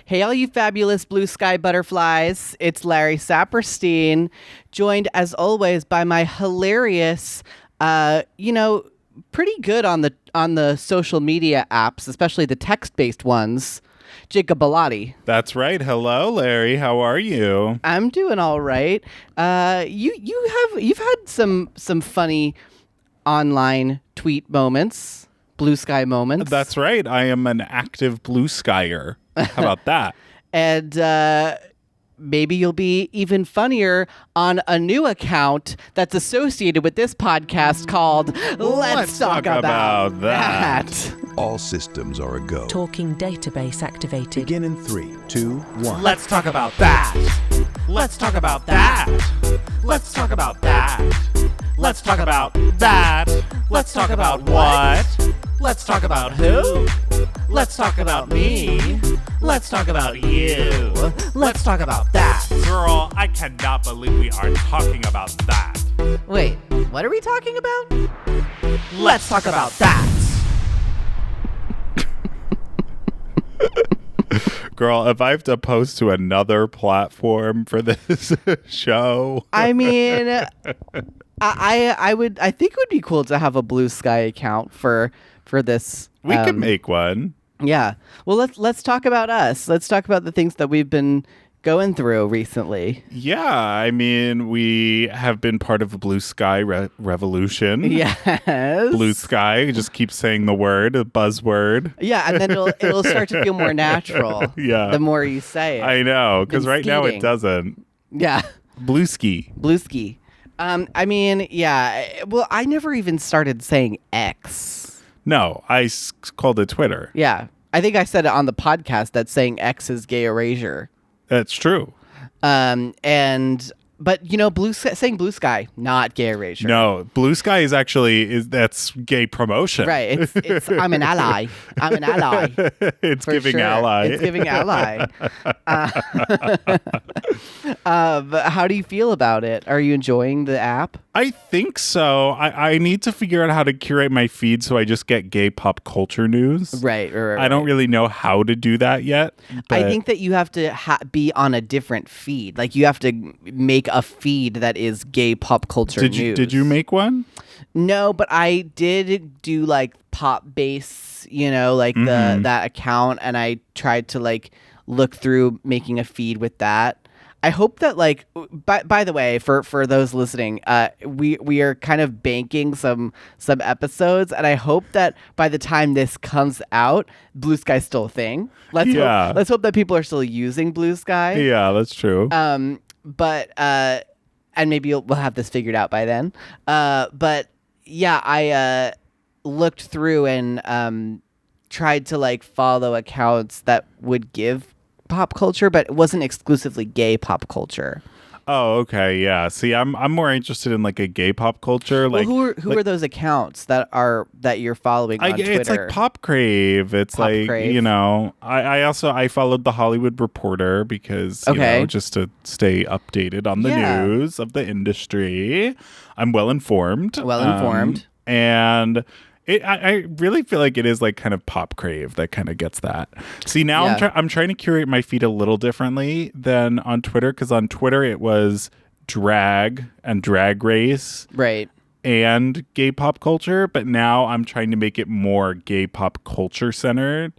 Hey, all you fabulous blue sky butterflies. It's Larry Saperstein, joined as always by my hilarious, pretty good on the social media apps, especially the text-based ones, Jacob Bellotti. That's right. Hello, Larry. How are you? I'm doing all right. You've had some funny online tweet moments, blue sky moments. That's right. I am an active blue skyer. How about that? And maybe you'll be even funnier on a new account that's associated with this podcast called Let's Talk About That. All systems are a go. Talking database activated. Begin in 3, 2, 1. Let's talk about that. Let's talk about that. Let's talk about that. Let's talk about that. Let's talk about what? Let's talk about who? Let's talk about me. Let's talk about you. Let's talk about that. Girl, I cannot believe we are talking about that. Wait, what are we talking about? Let's talk about that. Girl, if I have to post to another platform for this show. I mean, I think it would be cool to have a blue sky account for this. We could make one. Yeah. Well, let's talk about us. Let's talk about the things that we've been going through recently. Yeah, I mean, we have been part of a blue sky revolution. Yes. Blue sky, just keep saying the word, a buzzword. Yeah, and then it'll start to feel more natural. Yeah. The more you say it. I know, because right now it skating. doesn't. Yeah. Blue ski. Blue ski. I mean, yeah. Well, I never even started saying X. No, I called it Twitter. Yeah. I think I said it on the podcast that saying X is gay erasure. That's true. But saying blue sky, not gay erasure. No, blue sky is actually that's gay promotion. Right. It's I'm an ally. I'm an ally. It's For giving sure. ally. It's giving ally. But how do you feel about it? Are you enjoying the app? I think so. I need to figure out how to curate my feed so I just get gay pop culture news. Right. I don't really know how to do that yet. I think that you have to be on a different feed. Like you have to make a feed that is gay pop culture news. Did you make one? No, but I did do like pop bass, that account, and I tried to like look through making a feed with that. I hope that by the way, for those listening, we are kind of banking some episodes, and I hope that by the time this comes out, Blue Sky's still a thing. Let's hope that people are still using Blue Sky. Yeah, that's true. But and maybe we'll have this figured out by then. But yeah, I looked through and tried to follow accounts that would give pop culture, but it wasn't exclusively gay pop culture. Oh, okay, yeah. See, I'm more interested in a gay pop culture. Well, who are those accounts that you're following on Twitter? It's like Pop Crave. It's Pop Crave. I followed the Hollywood Reporter because just to stay updated on the news of the industry. I'm well informed. And I really feel like it is kind of Pop Crave that kind of gets that. See, now I'm trying to curate my feed a little differently than on Twitter, because on Twitter it was drag and drag race. Right. And gay pop culture, but now I'm trying to make it more gay pop culture centered,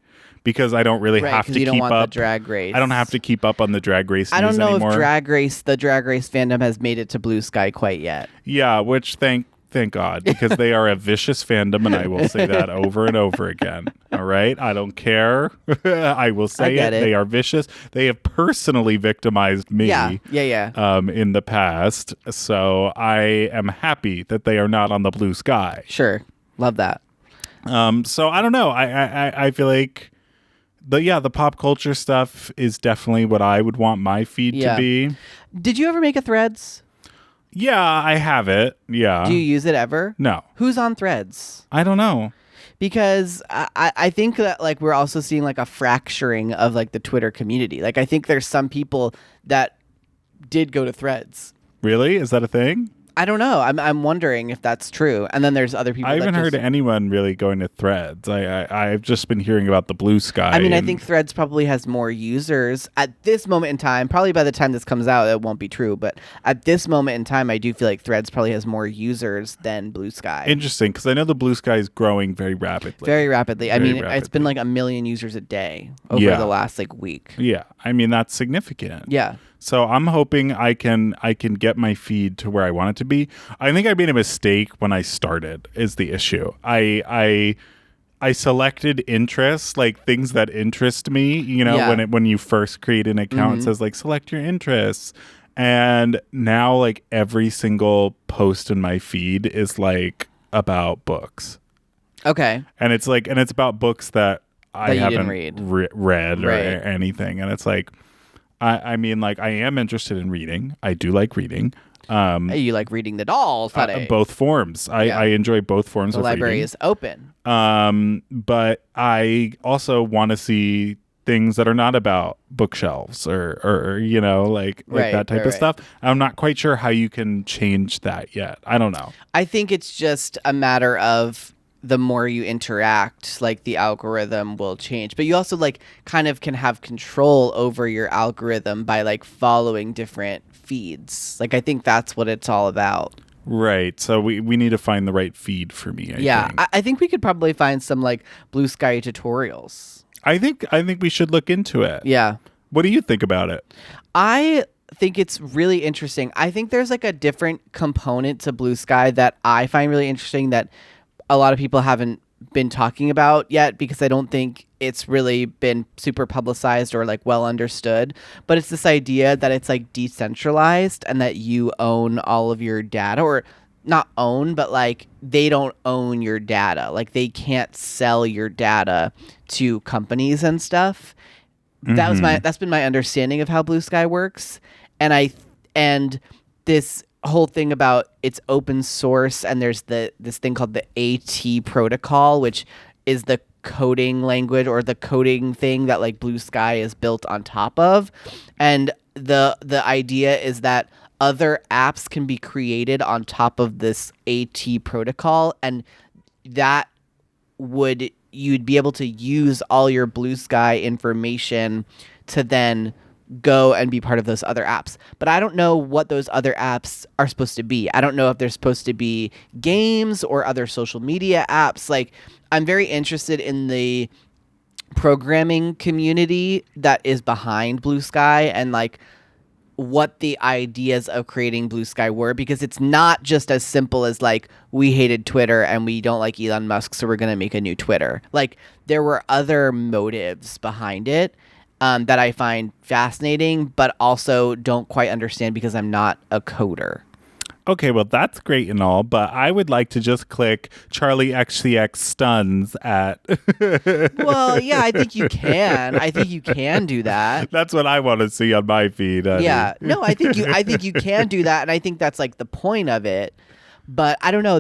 because I don't really have to keep up. The drag race. I don't have to keep up on the drag race news anymore. I don't know if the drag race fandom has made it to Blue Sky quite yet. Yeah, which thank God, because they are a vicious fandom, and I will say that over and over again. All right? I don't care. I will say it. They are vicious. They have personally victimized me in the past. So I am happy that they are not on the Blue Sky. Sure. Love that. So I don't know. I feel like the pop culture stuff is definitely what I would want my feed to be. Did you ever make a Threads? Yeah, I have it. Yeah. Do you use it ever? No. Who's on Threads? I don't know. Because I think that we're also seeing a fracturing of the Twitter community. I think there's some people that did go to Threads. Really? Is that a thing? I don't know. I'm wondering if that's true. And then there's other people. I haven't heard anyone really going to Threads. I've just been hearing about the Blue Sky. I mean, I think Threads probably has more users at this moment in time. Probably by the time this comes out, it won't be true. But at this moment in time, I do feel like Threads probably has more users than Blue Sky. Interesting, because I know the Blue Sky is growing very rapidly. Very rapidly. It's been like 1 million users a day over the last week. Yeah, I mean that's significant. Yeah. So I'm hoping I can get my feed to where I want it to be. I think I made a mistake when I started is the issue. I selected interests, like things that interest me, when you first create an account, it says select your interests. And now every single post in my feed is about books. Okay. And it's about books that I haven't read or anything. And it's I am interested in reading. I do like reading. You like reading the dolls, both forms. I enjoy both forms of reading. The library is open. But I also want to see things that are not about bookshelves or that type of stuff. I'm not quite sure how you can change that yet. I don't know. I think it's just a matter of the more you interact, the algorithm will change. But you also kind of can have control over your algorithm by following different feeds. I think that's what it's all about. Right. So we need to find the right feed for me. I think we could probably find some Blue Sky tutorials. I think we should look into it. Yeah. What do you think about it? I think it's really interesting. I think there's a different component to Blue Sky that I find really interesting that a lot of people haven't been talking about yet because I don't think it's really been super publicized or well understood. But it's this idea that it's decentralized and that you own all of your data, or not own, but they don't own your data. They can't sell your data to companies and stuff. That's been my understanding of how Blue Sky works. And this whole thing about it's open source, and there's this thing called the AT protocol, which is the coding language or the coding thing that Blue Sky is built on top of. And the idea is that other apps can be created on top of this AT protocol, and that you'd be able to use all your Blue Sky information to then go and be part of those other apps. But I don't know what those other apps are supposed to be. I don't know if they're supposed to be games or other social media apps. I'm very interested in the programming community that is behind Blue Sky and what the ideas of creating Blue Sky were, because it's not just as simple as we hated Twitter and we don't like Elon Musk, so we're going to make a new Twitter. There were other motives behind it that I find fascinating, but also don't quite understand because I'm not a coder. Okay, well, that's great and all, but I would like to just click Charlie XCX stuns at... Well, yeah, I think you can. I think you can do that. That's what I want to see on my feed. Yeah. No, I think you can do that, and I think that's the point of it. But I don't know.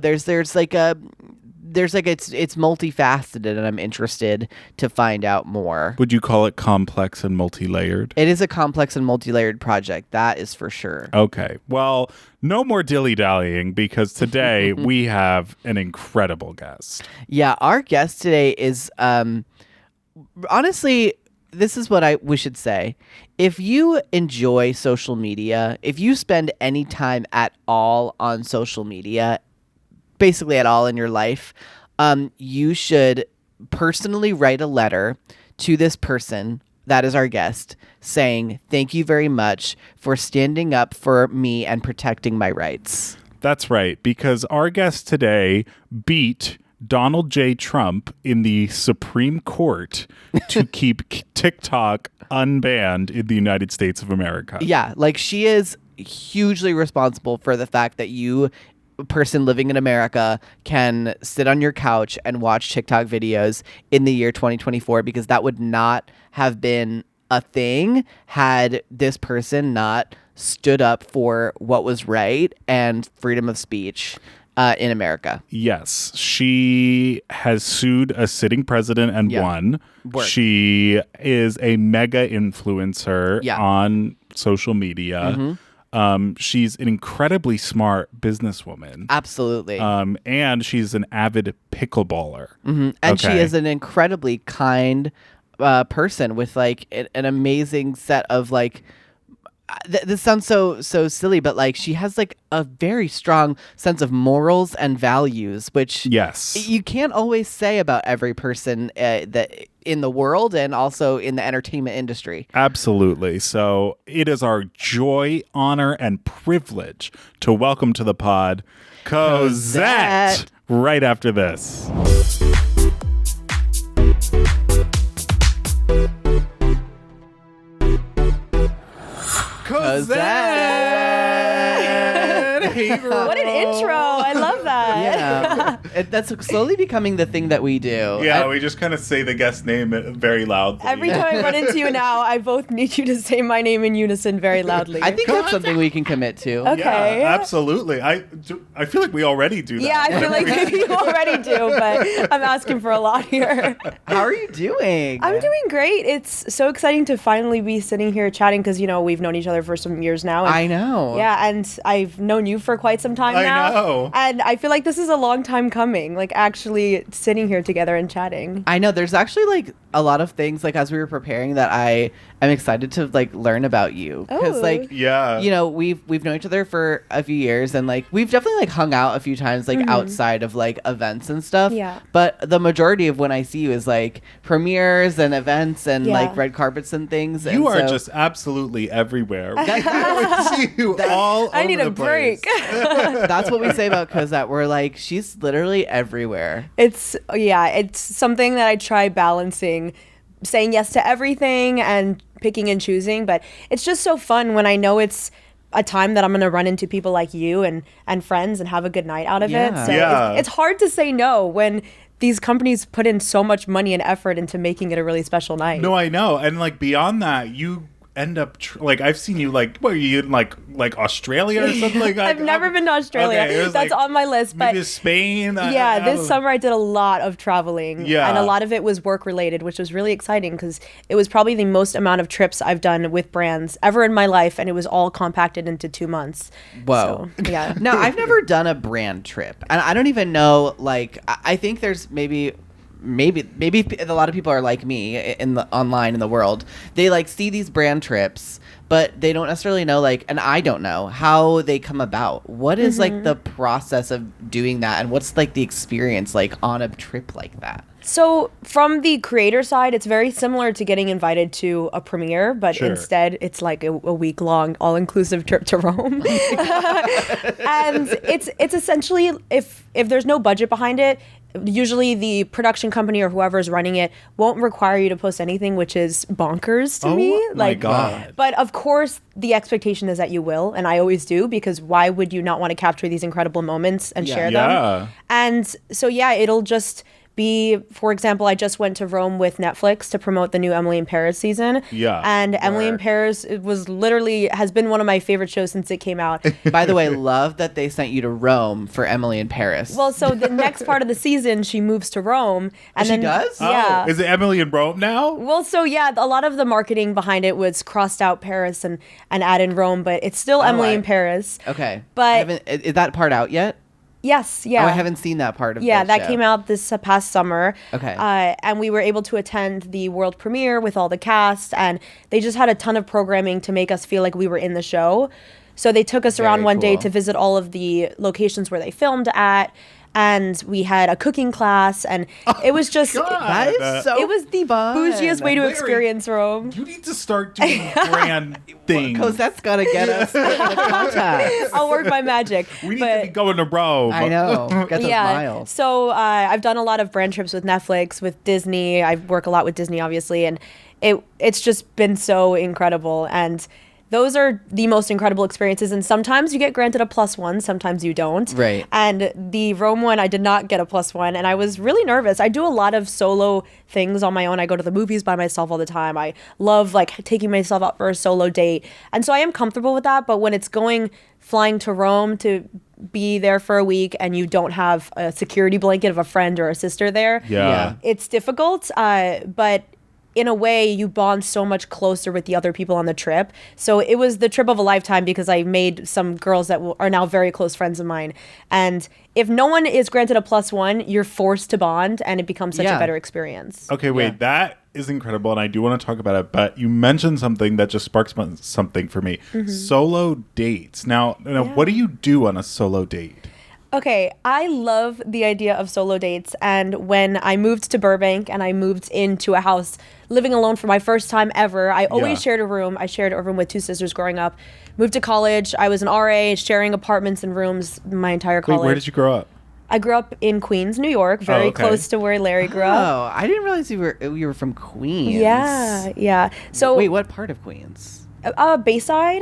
It's multifaceted, and I'm interested to find out more. Would you call it complex and multi-layered? It is a complex and multi-layered project. That is for sure. Okay. Well, no more dilly-dallying, because today we have an incredible guest. Yeah, our guest today is, honestly, this is what we should say. If you enjoy social media, if you spend any time at all on social media, basically at all in your life, you should personally write a letter to this person that is our guest saying, thank you very much for standing up for me and protecting my rights. That's right, because our guest today beat Donald J. Trump in the Supreme Court to keep TikTok unbanned in the United States of America. Yeah, she is hugely responsible for the fact that you, a person living in America, can sit on your couch and watch TikTok videos in the year 2024, because that would not have been a thing had this person not stood up for what was right and freedom of speech in America. Yes, she has sued a sitting president and won. She is a mega influencer on social media. She's an incredibly smart businesswoman. Absolutely. And she's an avid pickleballer. Mm-hmm. And she is an incredibly kind person with like an amazing set of like. This sounds so silly, but like she has like a very strong sense of morals and values, which you can't always say about every person that in the world and also in the entertainment industry. Absolutely. So it is our joy, honor, and privilege to welcome to the pod Cosette right after this. Cosette! Hey, girl. What an intro. I love that. Yeah. That's slowly becoming the thing that we do. Yeah, we just kind of say the guest name very loudly. Every time I run into you now, I both need you to say my name in unison very loudly. I think that's something we can commit to. Okay. Yeah, absolutely. I feel like we already do that. Yeah, I feel like maybe you already do, but I'm asking for a lot here. How are you doing? I'm doing great. It's so exciting to finally be sitting here chatting because, we've known each other for some years now. I know. Yeah, and I've known you for quite some time now. I know. And I feel like this is a long time coming, like actually sitting here together and chatting. I know. There's actually like a lot of things like as we were preparing that I am excited to like learn about you. Because we've known each other for a few years and like we've definitely like hung out a few times like outside of like events and stuff. Yeah. But the majority of when I see you is like premieres and events and like red carpets and things. You are just absolutely everywhere. I see you all over I need a the place. break. That's what we say about Cosette. We're like, she's literally everywhere. It's something that I try balancing, saying yes to everything and picking and choosing. But it's just so fun when I know it's a time that I'm going to run into people like you and friends and have a good night out of it. So it's hard to say no when these companies put in so much money and effort into making it a really special night. No, I know. And like beyond that, you end up like I've seen you like were you in like Australia or something like that? I've never been to Australia. Okay, that's like, on my list. But maybe Spain. This summer I did a lot of traveling. Yeah. And a lot of it was work related, which was really exciting because it was probably the most amount of trips I've done with brands ever in my life, and it was all compacted into 2 months. Whoa. So, yeah. No, I've never done a brand trip. And I don't even know, like, I think there's maybe a lot of people are like me online in the world. They like see these brand trips, but they don't necessarily know like, and I don't know how they come about. What is like the process of doing that, and what's like the experience like on a trip like that? So from the creator side, it's very similar to getting invited to a premiere, but instead it's like a week-long all-inclusive trip to Rome. And it's essentially, if there's no budget behind it, usually the production company or whoever's running it won't require you to post anything, which is bonkers to me. My God. But of course, the expectation is that you will, and I always do, because why would you not want to capture these incredible moments and share them? And so, it'll just be, for example, I just went to Rome with Netflix to promote the new Emily in Paris season. Yeah. And Emily in Paris has been one of my favorite shows since it came out. By the way, love that they sent you to Rome for Emily in Paris. Well, so the next part of the season, she moves to Rome. And she does? Yeah. Oh, is it Emily in Rome now? Well, so a lot of the marketing behind it was crossed out Paris and add in Rome, but it's still Emily in Paris. Okay. But is that part out yet? Yes, yeah. Oh, I haven't seen that part of that came out this past summer. Okay. And we were able to attend the world premiere with all the cast, and they just had a ton of programming to make us feel like we were in the show. So they took us around one day to visit all of the locations where they filmed at, and we had a cooking class, and it was just that is so it was the bougiest way to experience Rome. You need to start doing brand things. Cosette's got to get us the contacts. I'll work my magic. We need to be going to Rome. I know. Get those miles. So I've done a lot of brand trips with Netflix, with Disney. I work a lot with Disney, obviously, and it's just been so incredible. And those are the most incredible experiences, and sometimes you get granted a +1, sometimes you don't. Right. And the Rome one, I did not get a +1, and I was really nervous. I do a lot of solo things on my own. I go to the movies by myself all the time. I love like taking myself out for a solo date, and so I am comfortable with that. But when it's flying to Rome to be there for a week and you don't have a security blanket of a friend or a sister there, Yeah. it's difficult. But in a way, you bond so much closer with the other people on the trip. So it was the trip of a lifetime because I made some girls that are now very close friends of mine. And if no one is granted a +1, you're forced to bond, and it becomes such a better experience. Okay, wait, that is incredible, and I do want to talk about it, but you mentioned something that just sparks something for me. Solo dates. Now, what do you do on a solo date? Okay, I love the idea of solo dates. And when I moved to Burbank and I moved into a house living alone for my first time ever, I always shared a room. I shared a room with two sisters growing up. Moved to college. I was an RA, sharing apartments and rooms my entire college. Wait, where did you grow up? I grew up in Queens, New York, very close to where Larry grew up. Oh, I didn't realize you were from Queens. Yeah. So wait, what part of Queens? Bayside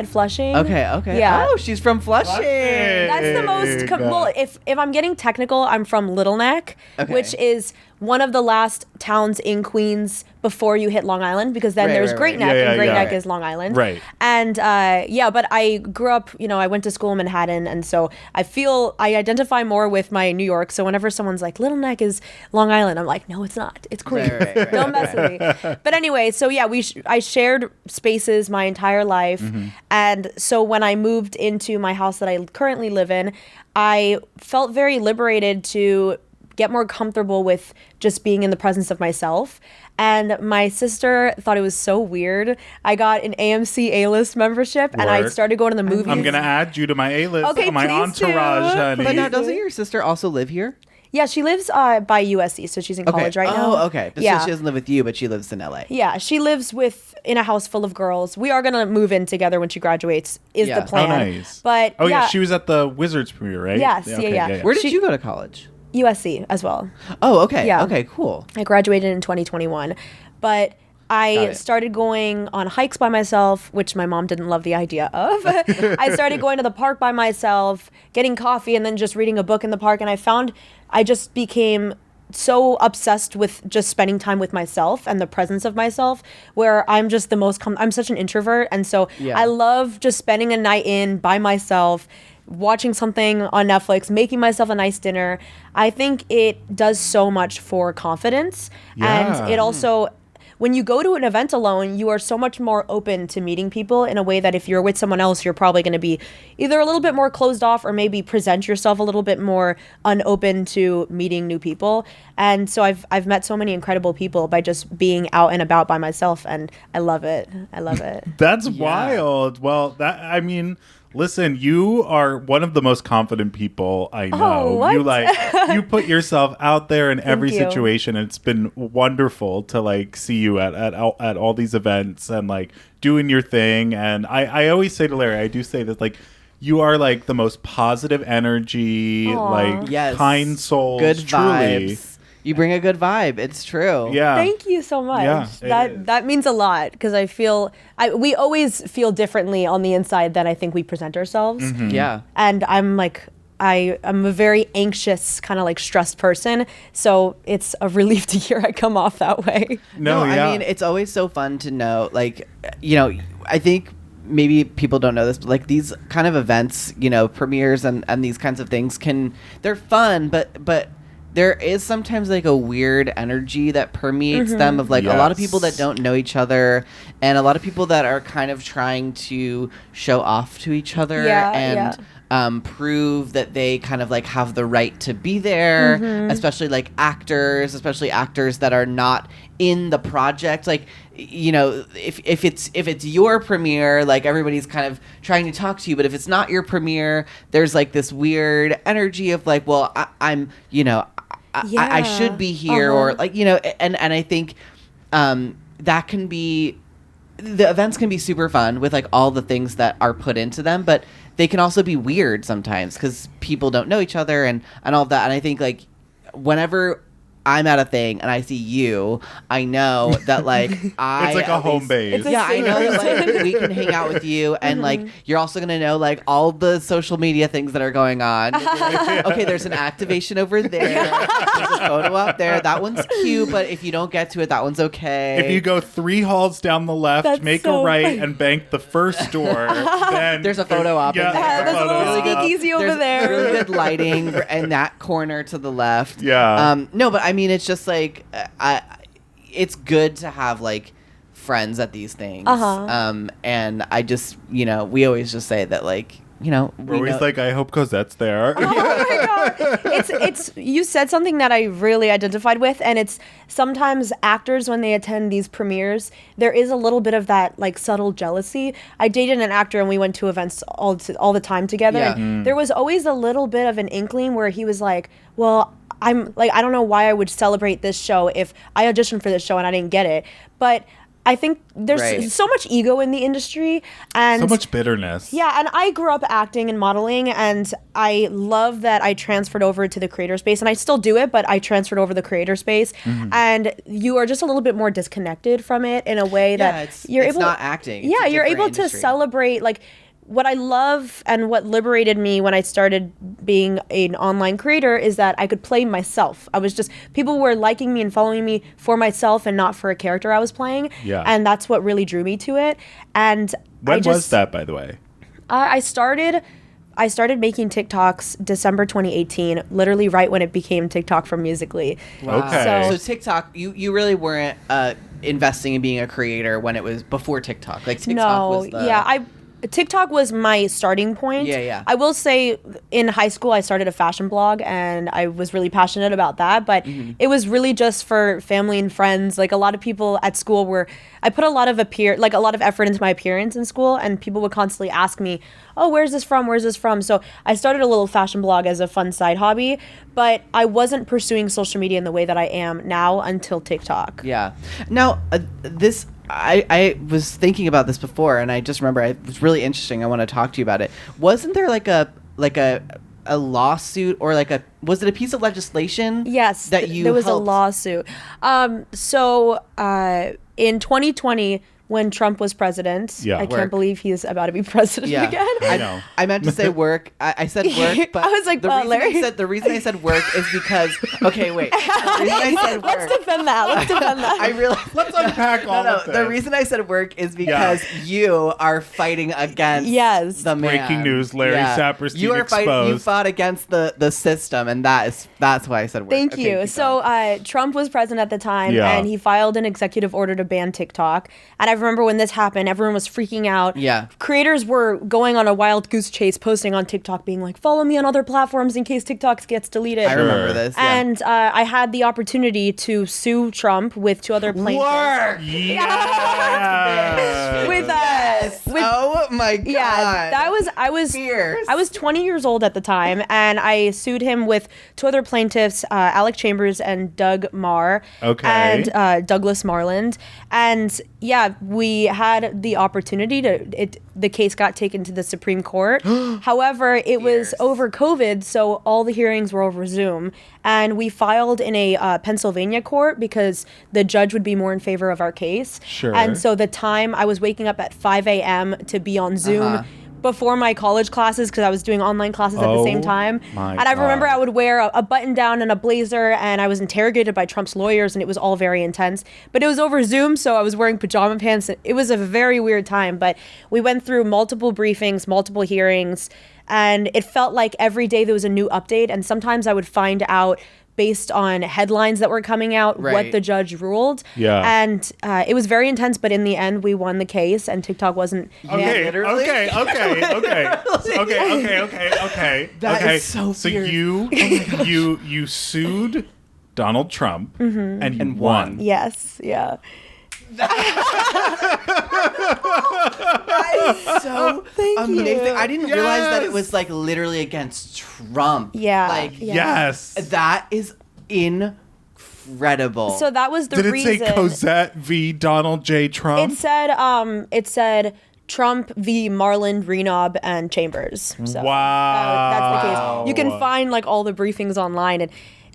Flushing. Okay. Yeah. Oh, she's from Flushing. That's the most well, if I'm getting technical, I'm from Little Neck, which is one of the last towns in Queens before you hit Long Island, because then there's Great Neck, and Great Neck is Long Island. Right. And but I grew up, I went to school in Manhattan, and so I feel I identify more with my New York. So whenever someone's like, Little Neck is Long Island, I'm like, no, it's not. It's Queens. Right. Don't mess with me. But anyway, so yeah, I shared spaces my entire life. And so when I moved into my house that I currently live in, I felt very liberated to get more comfortable with just being in the presence of myself. And my sister thought it was so weird. I got an AMC A-list membership, and I started going to the movies. I'm going to add you to my A-list, okay, my entourage, honey. But now, doesn't your sister also live here? Yeah, she lives by USC, so she's in college right now. Oh, okay. But so she doesn't live with you, but she lives in LA. Yeah, she lives in a house full of girls. We are going to move in together when she graduates, is the plan. Oh, nice. But she was at the Wizards premiere, right? Yes, yeah. Where did you go to college? USC as well. Oh, okay. Yeah. Okay, cool. I graduated in 2021. But I started going on hikes by myself, which my mom didn't love the idea of. I started going to the park by myself, getting coffee, and then just reading a book in the park. And I found I just became so obsessed with just spending time with myself and the presence of myself, where I'm just I'm such an introvert. And so I love just spending a night in by myself, watching something on Netflix, making myself a nice dinner. I think it does so much for confidence. And it also, when you go to an event alone, you are so much more open to meeting people in a way that if you're with someone else, you're probably going to be either a little bit more closed off or maybe present yourself a little bit more unopen to meeting new people. And so I've met so many incredible people by just being out and about by myself, and I love it. That's wild. Well, listen, you are one of the most confident people I know. What? You put yourself out there in every situation. And it's been wonderful to see you at all these events and doing your thing. And I always say to Larry, I do say this, you are the most positive energy, kind soul, good truly. Vibes. You bring a good vibe. It's true. Yeah. Thank you so much. That means a lot, because I feel we always feel differently on the inside than I think we present ourselves. Mm-hmm. Yeah. And I'm I'm a very anxious, kind of stressed person. So it's a relief to hear I come off that way. I mean, it's always so fun to know, I think maybe people don't know this, but these kind of events, premieres and these kinds of things they're fun, but there is sometimes a weird energy that permeates them of a lot of people that don't know each other, and a lot of people that are kind of trying to show off to each other and prove that they kind of have the right to be there, especially actors that are not in the project. If it's your premiere, everybody's kind of trying to talk to you, but if it's not your premiere, there's this weird energy of well, I should be here, or and I think that can be, the events can be super fun with all the things that are put into them, but they can also be weird sometimes because people don't know each other and all that. And I think whenever I'm at a thing and I see you, I know that it's a home base. I know that we can hang out with you, and you're also gonna know all the social media things that are going on. Okay, there's an activation over there. There's a photo up there. That one's cute, but if you don't get to it, that one's okay. If you go 3 halls down the left, make a right, and bank the first door, then there's a photo op. There's a little speakeasy over there. Really good lighting in that corner to the left. Yeah. No, but I mean, it's just it's good to have like friends at these things. And I just, we always just say that like, we're always like, I hope Cosette's there. Oh my God. It's you said something that I really identified with, and it's sometimes actors, when they attend these premieres, there is a little bit of that like subtle jealousy. I dated an actor and we went to events all the time together. Yeah. And there was always a little bit of an inkling where he was like, well, I'm like, I don't know why I would celebrate this show if I auditioned for this show and I didn't get it. But I think there's so much ego in the industry and so much bitterness. Yeah, and I grew up acting and modeling, and I love that I transferred over to the creator space, and I still do it, but I transferred over the creator space, and you are just a little bit more disconnected from it in a way that you're able. It's not acting. Yeah, you're able to celebrate like. What I love and what liberated me when I started being an online creator is that I could play myself. People were liking me and following me for myself and not for a character I was playing. Yeah. And that's what really drew me to it. And when was that, by the way? I started making TikToks December 2018, literally right when it became TikTok from Musical.ly. Wow. Okay. So TikTok, you really weren't investing in being a creator when it was before TikTok. Like TikTok was the... TikTok was my starting point. Yeah. I will say in high school I started a fashion blog and I was really passionate about that, but it was really just for family and friends. Like a lot of people at school I put a lot of effort into my appearance in school, and people would constantly ask me, "Oh, where's this from? Where's this from?" So I started a little fashion blog as a fun side hobby, but I wasn't pursuing social media in the way that I am now until TikTok. Yeah. Now, I was thinking about this before, and I just remember it was really interesting. I want to talk to you about it. Wasn't there like a lawsuit or was it a piece of legislation? Yes, there was a lawsuit. In 2020, when Trump was president, I can't believe he's about to be president again. I know. I meant to say work. I said work, but I was like, the reason I said work is because okay, wait. The reason I said work. Let's defend that. I realized. Let's unpack all of this. The reason I said work is because you are fighting against the man. Breaking news: Larry Saperstein you are exposed. You fought against the system, and that's why I said work. Thank you. So Trump was president at the time, and he filed an executive order to ban TikTok. And I remember when this happened, everyone was freaking out. Yeah. Creators were going on a wild goose chase, posting on TikTok, being like, follow me on other platforms in case TikTok gets deleted. I remember this. Yeah. And I had the opportunity to sue Trump with 2 other plaintiffs. Work! Yeah. Oh my God. Yeah, I was fierce. I was 20 years old at the time, and I sued him with 2 other plaintiffs, Alec Chambers and Doug Marr. Okay. And Douglas Marland. And yeah, we had the opportunity the case got taken to the Supreme Court. However, it was over COVID, so all the hearings were over Zoom. And we filed in a Pennsylvania court because the judge would be more in favor of our case. Sure. And so the time I was waking up at 5 a.m. to be on Zoom before my college classes, because I was doing online classes at the same time. And I remember I would wear a button down and a blazer, and I was interrogated by Trump's lawyers, and it was all very intense. But it was over Zoom, so I was wearing pajama pants. It was a very weird time, but we went through multiple briefings, multiple hearings, and it felt like every day there was a new update. And sometimes I would find out based on headlines that were coming out, what the judge ruled. Yeah. And it was very intense, but in the end, we won the case, and TikTok wasn't... Okay. That is so So fierce. you sued Donald Trump and you won. Yes, yeah. That is so amazing. I didn't realize that it was literally against Trump. Yeah. Yes. That is incredible. So that was the reason. Did it say Cosette v. Donald J. Trump? It said Trump v. Marland, Renob, and Chambers. So wow. That's the case. You can find all the briefings online,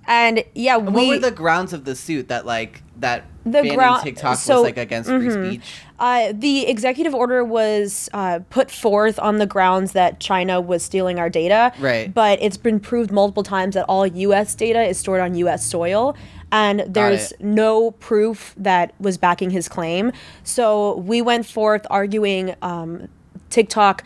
and yeah, what were the grounds of the suit that banning TikTok was against free speech? The executive order was put forth on the grounds that China was stealing our data. Right. But it's been proved multiple times that all U.S. data is stored on U.S. soil. And there's no proof that was backing his claim. So we went forth arguing TikTok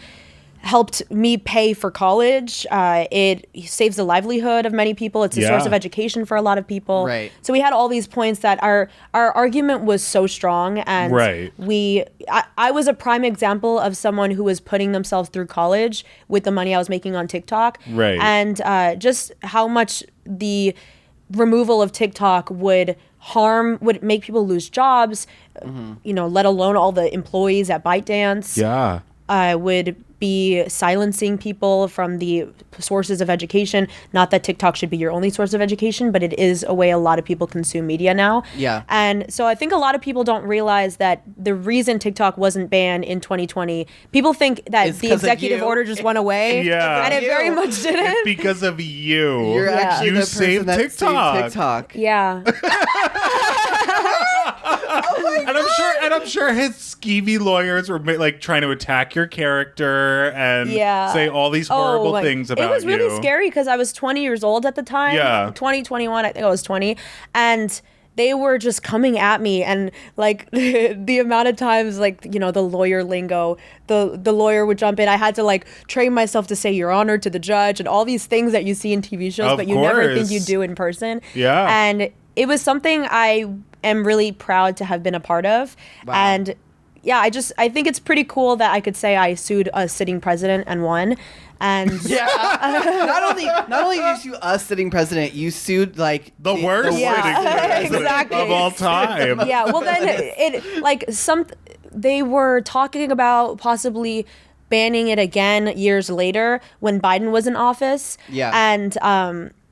helped me pay for college. It saves the livelihood of many people. It's a source of education for a lot of people. Right. So we had all these points that our argument was so strong, and I was a prime example of someone who was putting themselves through college with the money I was making on TikTok. Right. And just how much the removal of TikTok would make people lose jobs, let alone all the employees at ByteDance. Yeah. Would be silencing people from the sources of education. Not that TikTok should be your only source of education, but it is a way a lot of people consume media now. Yeah. And so I think a lot of people don't realize that the reason TikTok wasn't banned in 2020, people think that the executive order just went away. Yeah. And it very much didn't. It's because of you. You're actually you the person saved that TikTok. saved TikTok. Yeah. And I'm sure his skeevy lawyers were like trying to attack your character and say all these horrible things about you. It was really scary because I was 20 years old at the time. Yeah. 2021, I think I was 20. And they were just coming at me, and like the amount of times, like, the lawyer lingo, the lawyer would jump in. I had to like train myself to say "Your Honor" to the judge and all these things that you see in TV shows, but you never think you do in person. Yeah. And it was something I am really proud to have been a part of. Wow. And yeah, I think it's pretty cool that I could say I sued a sitting president and won. And not only did you sue us sitting president, you sued like the worst sitting president exactly. of all time. Yeah, well then they were talking about possibly banning it again years later when Biden was in office. Yeah.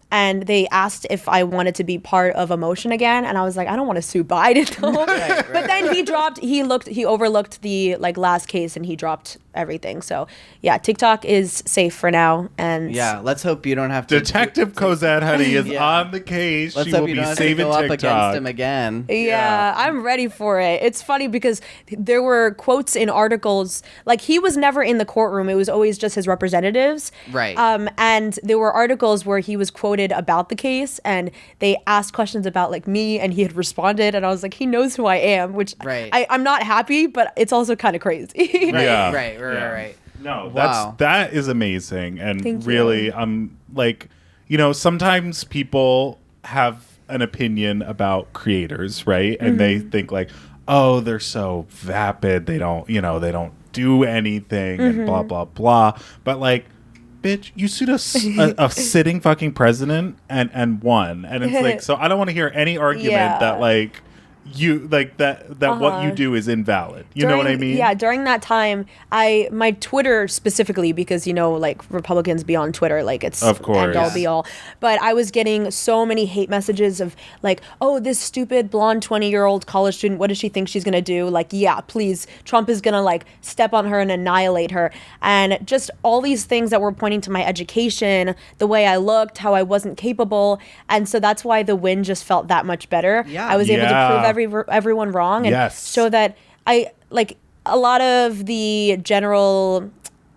And they asked if I wanted to be part of a motion again, and I was like, I don't want to sue Biden. Right. But then he overlooked the like last case, and he dropped everything. So yeah, TikTok is safe for now. And yeah, let's hope you don't have to. Detective Cosette, honey, is on the case. Let's she hope will you be don't have to saving go up TikTok against him again. Yeah, I'm ready for it. It's funny because there were quotes in articles, like he was never in the courtroom. It was always just his representatives. Right. And there were articles where he was quoted about the case, and they asked questions about like me, and he had responded, and I was like, he knows who I am, which I'm not happy, but it's also kind of crazy. Right. No, Wow. that is amazing. And Thank really, you. like, sometimes people have an opinion about creators, right? And they think like, oh, they're so vapid. They don't, they don't do anything and blah, blah, blah. But like, bitch, you sued a sitting fucking president and won. And it's like, so I don't want to hear any argument that like, you like that what you do is invalid. You know what I mean? Yeah, during that time, my Twitter specifically, because like Republicans be on Twitter, like it's of course end all be all. But I was getting so many hate messages of like, oh, this stupid blonde 20-year-old college student, what does she think she's gonna do? Like, yeah, please, Trump is gonna like step on her and annihilate her, and just all these things that were pointing to my education, the way I looked, how I wasn't capable, and so that's why the win just felt that much better. Yeah. I was able to prove everyone wrong and show that I like a lot of the general,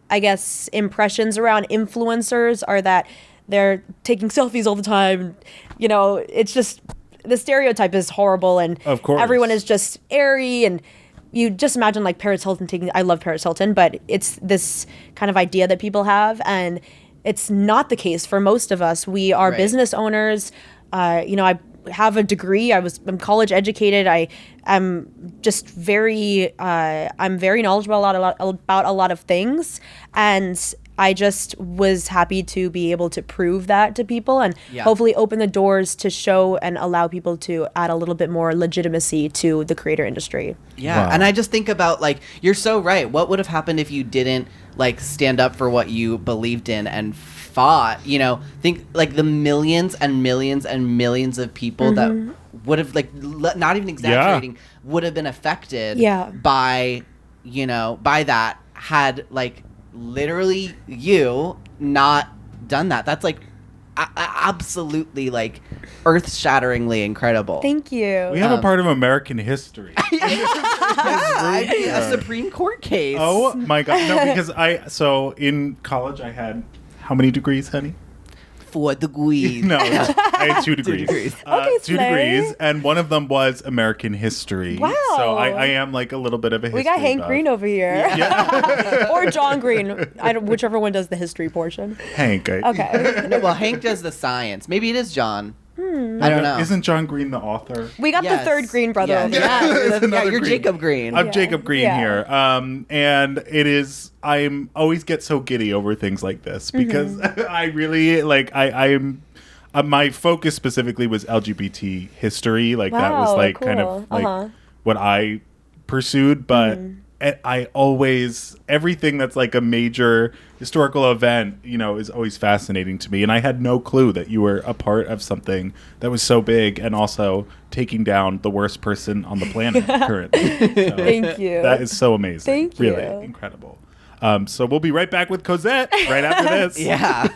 I guess, impressions around influencers are that they're taking selfies all the time. It's just the stereotype is horrible, and of course everyone is just airy, and you just imagine like Paris Hilton I love Paris Hilton, but it's this kind of idea that people have, and it's not the case for most of us. We are business owners. I have a degree. I'm college educated. I'm just very knowledgeable about a lot of things, and I just was happy to be able to prove that to people, and hopefully open the doors to show and allow people to add a little bit more legitimacy to the creator industry. Yeah, and I just think about like, you're so right. What would have happened if you didn't like stand up for what you believed in and fought? Think like the millions and millions and millions of people that would have like not even exaggerating would have been affected by that had like literally you not done that. That's like absolutely like earth-shatteringly incredible. Thank you. We have a part of American history. A Supreme Court case. Oh my god. No, because so in college I had how many degrees, honey? 4 degrees. No, I had 2 degrees. 2 degrees. Okay, 2 Slay. degrees, and one of them was American history. Wow. So I am like a little bit of a history We got Hank buff. Green over here. or John Green. Whichever one does the history portion. Hank. Okay. No, well, Hank does the science. Maybe it is John. I don't know. Isn't John Green the author? We got the third Green brother over here. Yeah, you're Green. Jacob Green. I'm Jacob Green Yeah. here. And it is, I'm always get so giddy over things like this because I really I'm my focus specifically was LGBT history. Like that was Wow, like cool. kind of like what I pursued, but I always, everything that's like a major historical event, you know, is always fascinating to me. And I had no clue that you were a part of something that was so big and also taking down the worst person on the planet currently. So Thank you. that is so amazing. Thank Really you. incredible. So we'll be right back with Cosette right after this. Yeah.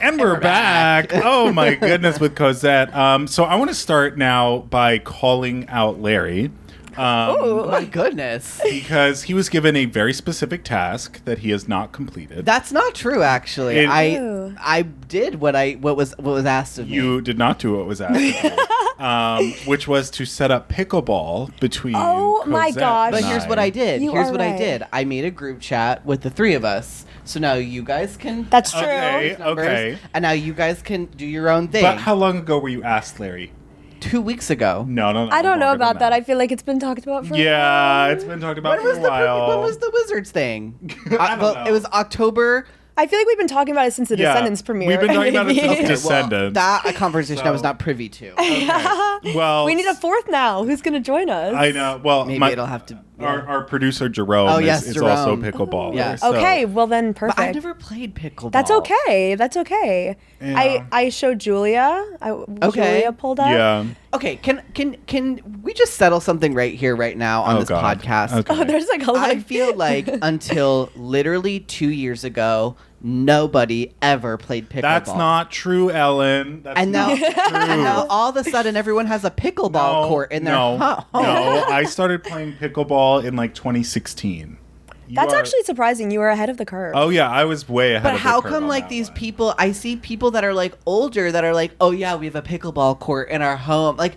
And we're back. Oh my goodness, with Cosette. So I want to start now by calling out Larry. Oh my goodness. Because he was given a very specific task that he has not completed. That's not true, actually. I did what was asked of me. You did not do what was asked of you, which was to set up pickleball between Oh my Cosette gosh. and But here's I. what I did. You Here's are what I right. did. I made a group chat with the 3 of us. So now you guys can. That's true. Okay, numbers, okay. And now you guys can do your own thing. But how long ago were you asked, Larry? 2 weeks ago. No. I don't know longer than about that. I feel like it's been talked about for a Yeah, while. it's been talked about When was for a while. when was the Wizards thing? I don't know. It was October. I feel like we've been talking about it since the Yeah, Descendants premiere. we've been talking about it since Maybe. Descendants. Well, that a conversation I was So- not privy to. Well, We need a 4th now. Who's going to join us? I know. Well, Maybe it'll have to. Our producer Jerome Oh, yes, is also a Jerome. pickleballer. Yes. so- Okay, well then perfect. But I've never played pickleball. That's okay. That's okay. Yeah. I showed Julia. Okay. Julia pulled up. Yeah. Okay, can we just settle something right here, right now on Oh, this God. podcast? Okay. Oh, there's like a I live. feel like until literally 2 years ago, nobody ever played pickleball. That's not true, Ellen. That's And now, not true. and now all of a sudden, everyone has a pickleball court in their home. No, I started playing pickleball in like 2016. That's actually surprising. You were ahead of the curve. Oh yeah, I was way ahead. But of how the curve come on like that these one. people? I see people that are like older that are like, oh yeah, we have a pickleball court in our home. Like,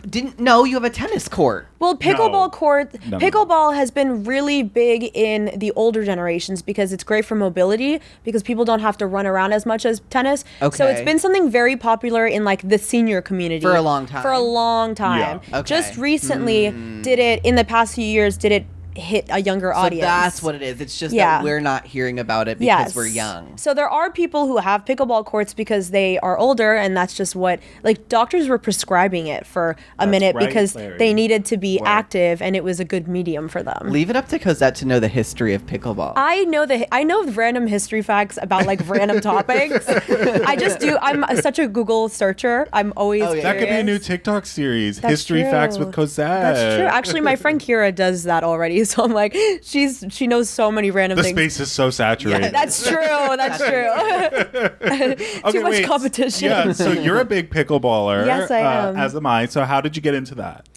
didn't know you have a tennis court. Well, pickleball No. court, No. pickleball has been really big in the older generations because it's great for mobility because people don't have to run around as much as tennis. So it's Okay. been something very popular in like the senior community For a long time. For a long time. Yeah. Okay. Just recently did it in the past few years did it hit a younger So audience. that's what it is. It's just Yeah. that we're not hearing about it because we're young. So there are people who have pickleball courts because they are older, and that's just what like doctors were prescribing it for a That's minute right, because Larry. they needed to be Word. active, and it was a good medium for them. Leave it up to Cosette to know the history of pickleball. I know random history facts about like random topics. I just do. I'm such a Google searcher. I'm always Oh, yeah. That could be a curious. new TikTok series, That's History Facts true. with Cosette. That's true. Actually, my friend Kira does that already. So I'm like, she knows so many random The things. space is so saturated. That's true. That's true. Too much wait. competition. Yeah, so you're a big pickleballer. Yes, I am. As am I. So how did you get into that?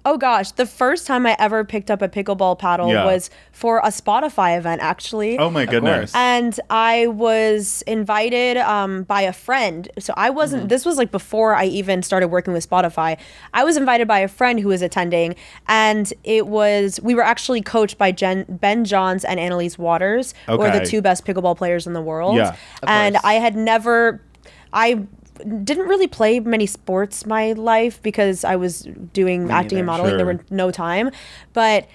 Oh gosh, the first time I ever picked up a pickleball paddle Yeah. was for a Spotify event, actually. Oh my goodness. And I was invited by a friend. So I wasn't, this was like before I even started working with Spotify. I was invited by a friend who was attending, and we were actually coached by Ben Johns and Annalise Waters, who are Okay. the 2 best pickleball players in the world. Yeah, of And course. I didn't really play many sports my life because I was doing acting and neither. modeling. There Sure. were no time, but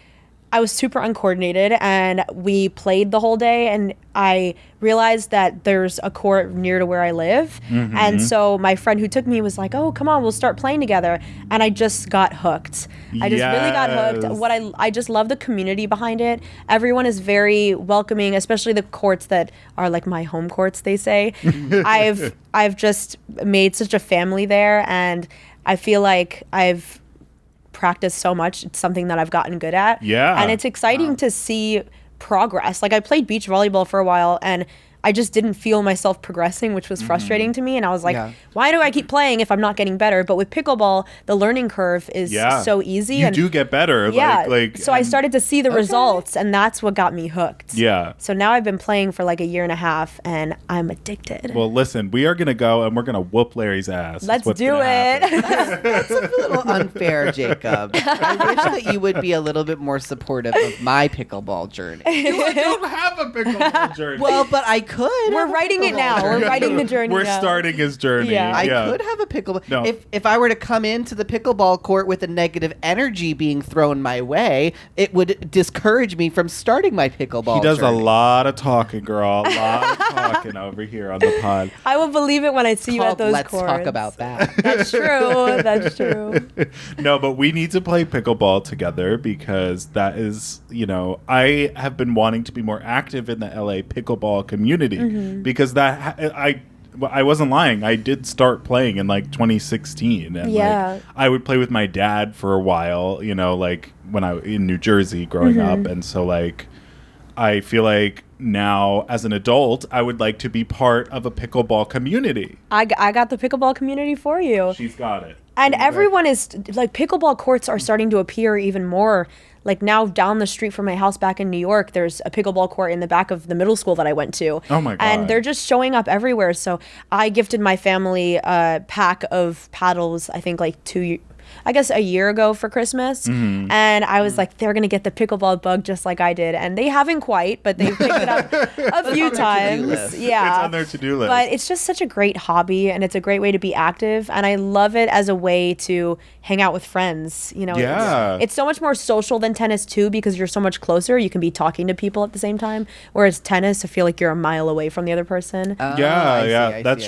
I was super uncoordinated, and we played the whole day, and I realized that there's a court near to where I live. And so my friend who took me was like, oh, come on, we'll start playing together. And I just got hooked. I just really got hooked. Yes. I just love the community behind it. Everyone is very welcoming, especially the courts that are like my home courts, they say. I've just made such a family there, and I feel like I've practiced so much. It's something that I've gotten good at. Yeah. And it's exciting to see progress. Like I played beach volleyball for a while, and I just didn't feel myself progressing, which was frustrating to me. And I was like, why do I keep playing if I'm not getting better? But with pickleball, the learning curve is so easy. You do get better. Yeah. So I started to see the results, and that's what got me hooked. Yeah. So now I've been playing for like a year and a half, and I'm addicted. Well, listen, we are going to go and we're going to whoop Larry's ass. Let's do it. That's a little unfair, Jacob. I wish that you would be a little bit more supportive of my pickleball journey. You don't have a pickleball journey. Well, but I could. We're writing it now. We're writing the journey We're now. starting his journey. Yeah. I could have a pickleball. No. If I were to come into the pickleball court with a negative energy being thrown my way, it would discourage me from starting my pickleball He does journey. a lot of talking, girl. A lot of talking over here on the pod. I will believe it when I see you at those Let's courts. talk about that. That's true. That's true. No, but we need to play pickleball together because that is, I have been wanting to be more active in the LA pickleball community because I wasn't lying. I did start playing in like 2016 and I would play with my dad for a while, like when I in New Jersey growing up, and so like I feel like now as an adult I would like to be part of a pickleball community. I got the pickleball community for you. She's got it. And everyone is like, pickleball courts are starting to appear even more. Like now down the street from my house back in New York, there's a pickleball court in the back of the middle school that I went to. Oh my God. And they're just showing up everywhere. So I gifted my family a pack of paddles, I think like a year ago for Christmas. And I was like, they're going to get the pickleball bug just like I did. And they haven't quite, but they've picked it up a few times. Yeah. It's on their to-do list. But it's just such a great hobby, and it's a great way to be active. And I love it as a way to hang out with friends. It's so much more social than tennis too, because you're so much closer. You can be talking to people at the same time. Whereas tennis, I feel like you're a mile away from the other person. That's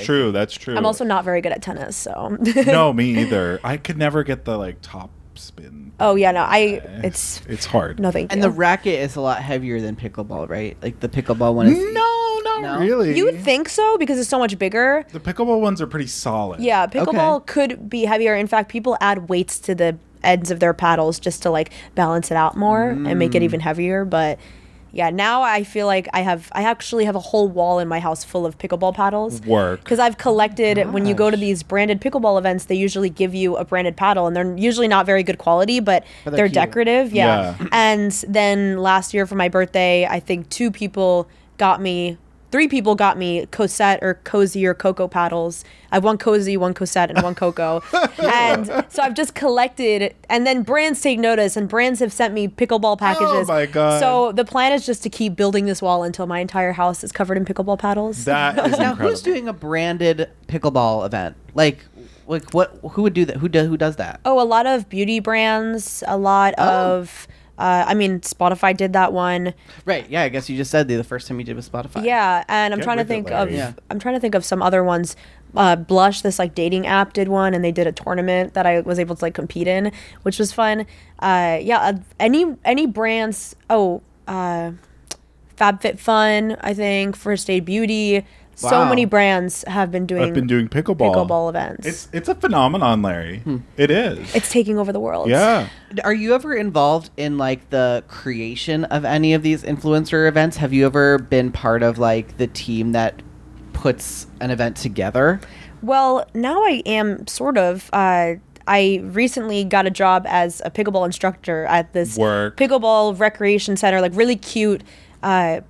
true. I'm also not very good at tennis, so. No, me either. I could never get the like top spin. Oh yeah, no, it's hard. No, thank you. And the racket is a lot heavier than pickleball, right? Like the pickleball one is. No, not really. You would think so because it's so much bigger. The pickleball ones are pretty solid. Yeah, pickleball could be heavier. In fact, people add weights to the ends of their paddles just to like balance it out more and make it even heavier. But yeah, now I feel like I actually have a whole wall in my house full of pickleball paddles. Because I've collected, when you go to these branded pickleball events, they usually give you a branded paddle, and they're usually not very good quality, but they're decorative. Yeah. And then last year for my birthday, I think 3 people got me Cosette or Cozy or Cocoa paddles. I have one Cozy, one Cosette, and one Cocoa. And so I've just collected, and then brands take notice, and brands have sent me pickleball packages. Oh my God. So the plan is just to keep building this wall until my entire house is covered in pickleball paddles. That is Now, incredible. who's doing a branded pickleball event? Like what? Who would do that? Who does that? Oh, a lot of beauty brands, a lot of... Spotify did that one. Right. Yeah. I guess you just said the first time you did with Spotify. Yeah, and I'm trying to think of some other ones. Blush, this like dating app, did one, and they did a tournament that I was able to like compete in, which was fun. Any brands. FabFitFun, I think, First Aid Beauty. Wow. So many brands have been doing pickleball events. It's a phenomenon, Larry. It is. It's taking over the world. Yeah. Are you ever involved in like the creation of any of these influencer events? Have you ever been part of like the team that puts an event together? Well, now I am sort of. I recently got a job as a pickleball instructor at this pickleball recreation center, like really cute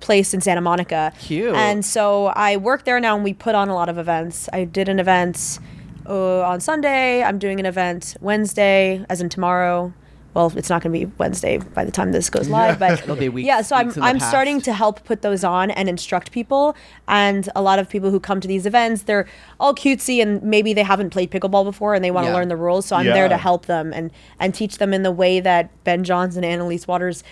place in Santa Monica. Cute. And so I work there now, and we put on a lot of events. I did an event on Sunday. I'm doing an event Wednesday, as in tomorrow. Well, it's not going to be Wednesday by the time this goes live, but it'll be weeks. Yeah, so weeks in the I'm past. starting to help put those on and instruct people. And a lot of people who come to these events, they're all cutesy, and maybe they haven't played pickleball before and they want to learn the rules. So I'm there to help them and teach them in the way that Ben Johns and Annalise Waters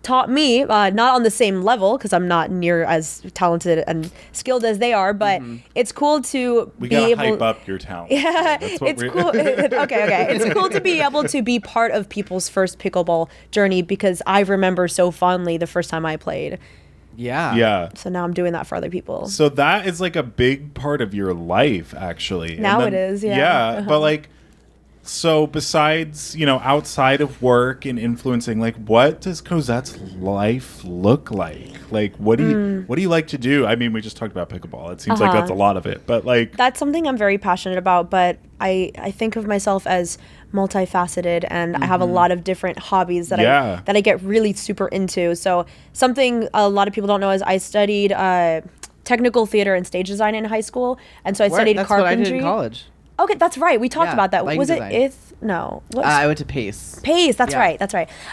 taught me, not on the same level because I'm not near as talented and skilled as they are, but it's cool to We be gotta able hype up your talent. Yeah, it's cool. Okay. It's cool to be able to be part of people's first pickleball journey because I remember so fondly the first time I played. Yeah. So now I'm doing that for other people. So that is like a big part of your life, actually. Now it is, yeah. Yeah, but like, So besides, outside of work and influencing, like, what does Cosette's life look like? Like, what do you like to do? I mean, we just talked about pickleball. It seems like that's a lot of it, but like that's something I'm very passionate about. But I think of myself as multifaceted, and I have a lot of different hobbies that I get really super into. So something a lot of people don't know is I studied technical theater and stage design in high school, and so I studied carpentry. What I did in college. Okay, that's right. We talked about that. Was design. It No. I went to Pace. Pace, that's right.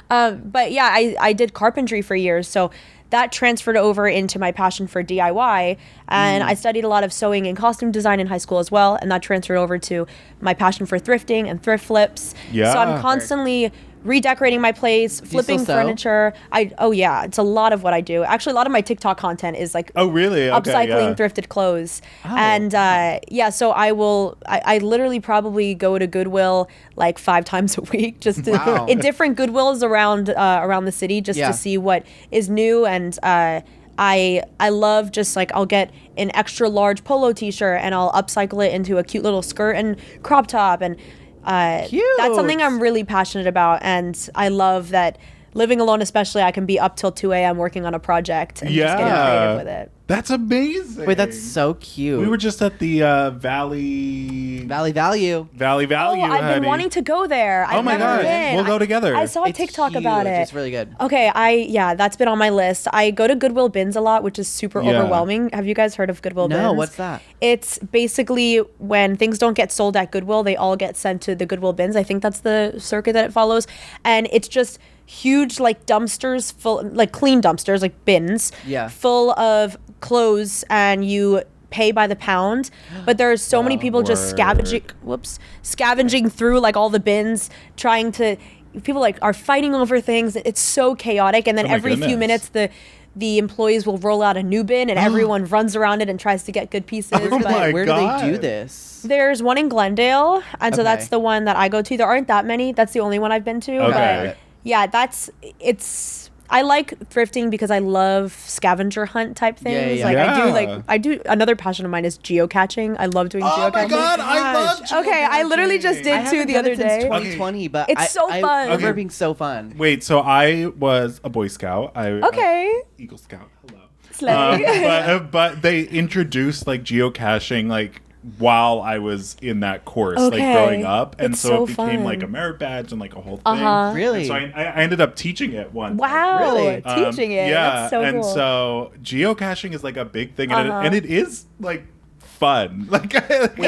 But yeah, I did carpentry for years, so that transferred over into my passion for DIY, and I studied a lot of sewing and costume design in high school as well, and that transferred over to my passion for thrifting and thrift flips. Yeah. So I'm constantly redecorating my place, flipping furniture. It's a lot of what I do. Actually, a lot of my TikTok content is like upcycling thrifted clothes. And so I literally probably go to Goodwill like 5 times a week, just to, in different Goodwills around the city, just to see what is new. And I love just like, I'll get an extra large polo t-shirt and I'll upcycle it into a cute little skirt and crop top, and that's something I'm really passionate about. And I love that living alone, especially, I can be up till 2 a.m. working on a project and just getting creative with it. That's amazing. Wait, that's so cute. We were just at the Valley Value. I've been wanting to go there. Oh my God. We'll go together. I saw a TikTok about it. It's really good. Okay, that's been on my list. I go to Goodwill bins a lot, which is super overwhelming. Have you guys heard of Goodwill bins? No, what's that? It's basically when things don't get sold at Goodwill, they all get sent to the Goodwill bins. I think that's the circuit that it follows. And it's just huge like dumpsters full, like clean dumpsters, like bins full of clothes, and you pay by the pound. But there are so many people just scavenging through like all the bins, people like are fighting over things. It's so chaotic. And then every few minutes the employees will roll out a new bin, and everyone runs around it and tries to get good pieces. Where do they do this? There's one in Glendale, and so that's the one that I go to. There aren't that many. That's the only one I've been to. Okay. But yeah, I like thrifting because I love scavenger hunt type things. I do another passion of mine is geocaching. I love doing geocaching. Oh my God, I love geocaching. Okay, I literally just did two the other day. 2020, but it's so fun. I remember being so fun. Wait, so I was a Boy Scout. Eagle Scout. Hello. Slay. But they introduced like geocaching like while I was in that course, like growing up, and so it became like a merit badge and like a whole thing. Really? And so I ended up teaching it once. Wow, really? Teaching it. Yeah, that's so and cool. so geocaching is like a big thing, and it is like fun. Like, can we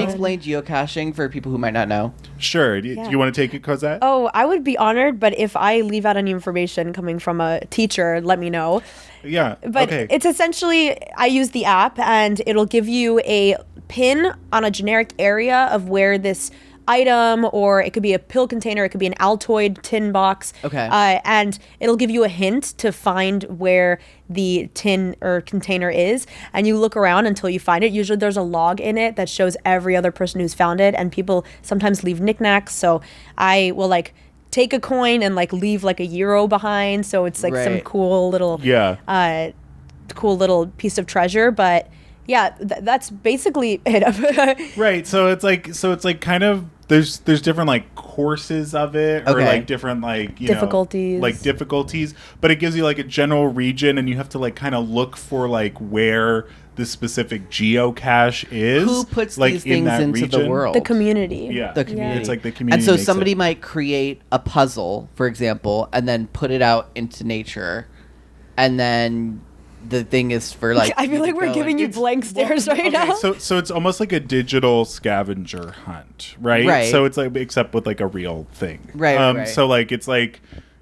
explain geocaching for people who might not know? Sure. Do you want to take it, Cosette? Oh, I would be honored, but if I leave out any information coming from a teacher, let me know. Yeah. But it's essentially, I use the app, and it'll give you a pin on a generic area of where this item, or it could be a pill container, it could be an Altoid tin box. Okay. And it'll give you a hint to find where the tin or container is, and you look around until you find it. Usually there's a log in it that shows every other person who's found it, and people sometimes leave knickknacks. So I will like take a coin and like leave like a euro behind, so it's like some cool little piece of treasure. But yeah, that's basically it. Right. So it's like kind of there's different like courses of it, or like different like difficulties, but it gives you like a general region, and you have to like kind of look for like where the specific geocache is. Who puts like these things into region. the world? The community. Yeah. The community. It's like the community. And so somebody might create a puzzle, for example, and then put it out into nature, and then the thing is for like I feel like we're giving you blank stares right now. So it's almost like a digital scavenger hunt, right? Right. So it's like, except with like a real thing. Right. So like it's like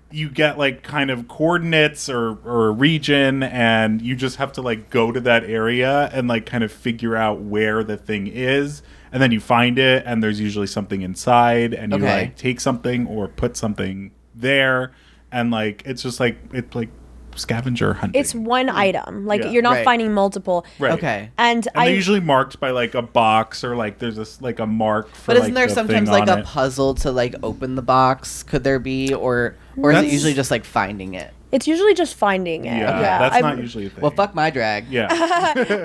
you get like kind of coordinates or a region, and you just have to like go to that area and like kind of figure out where the thing is, and then you find it, and there's usually something inside, and you like take something or put something there, and like it's just like scavenger hunting. It's one item. Like you're not finding multiple. Right. Okay. And they're usually marked by like a box, or like there's this like a mark for. But isn't there the sometimes thing like on a it. puzzle to like open the box? Could there be, or is it usually just like finding it? It's usually just finding it. Yeah, that's not usually a thing. Well, fuck my drag. Yeah.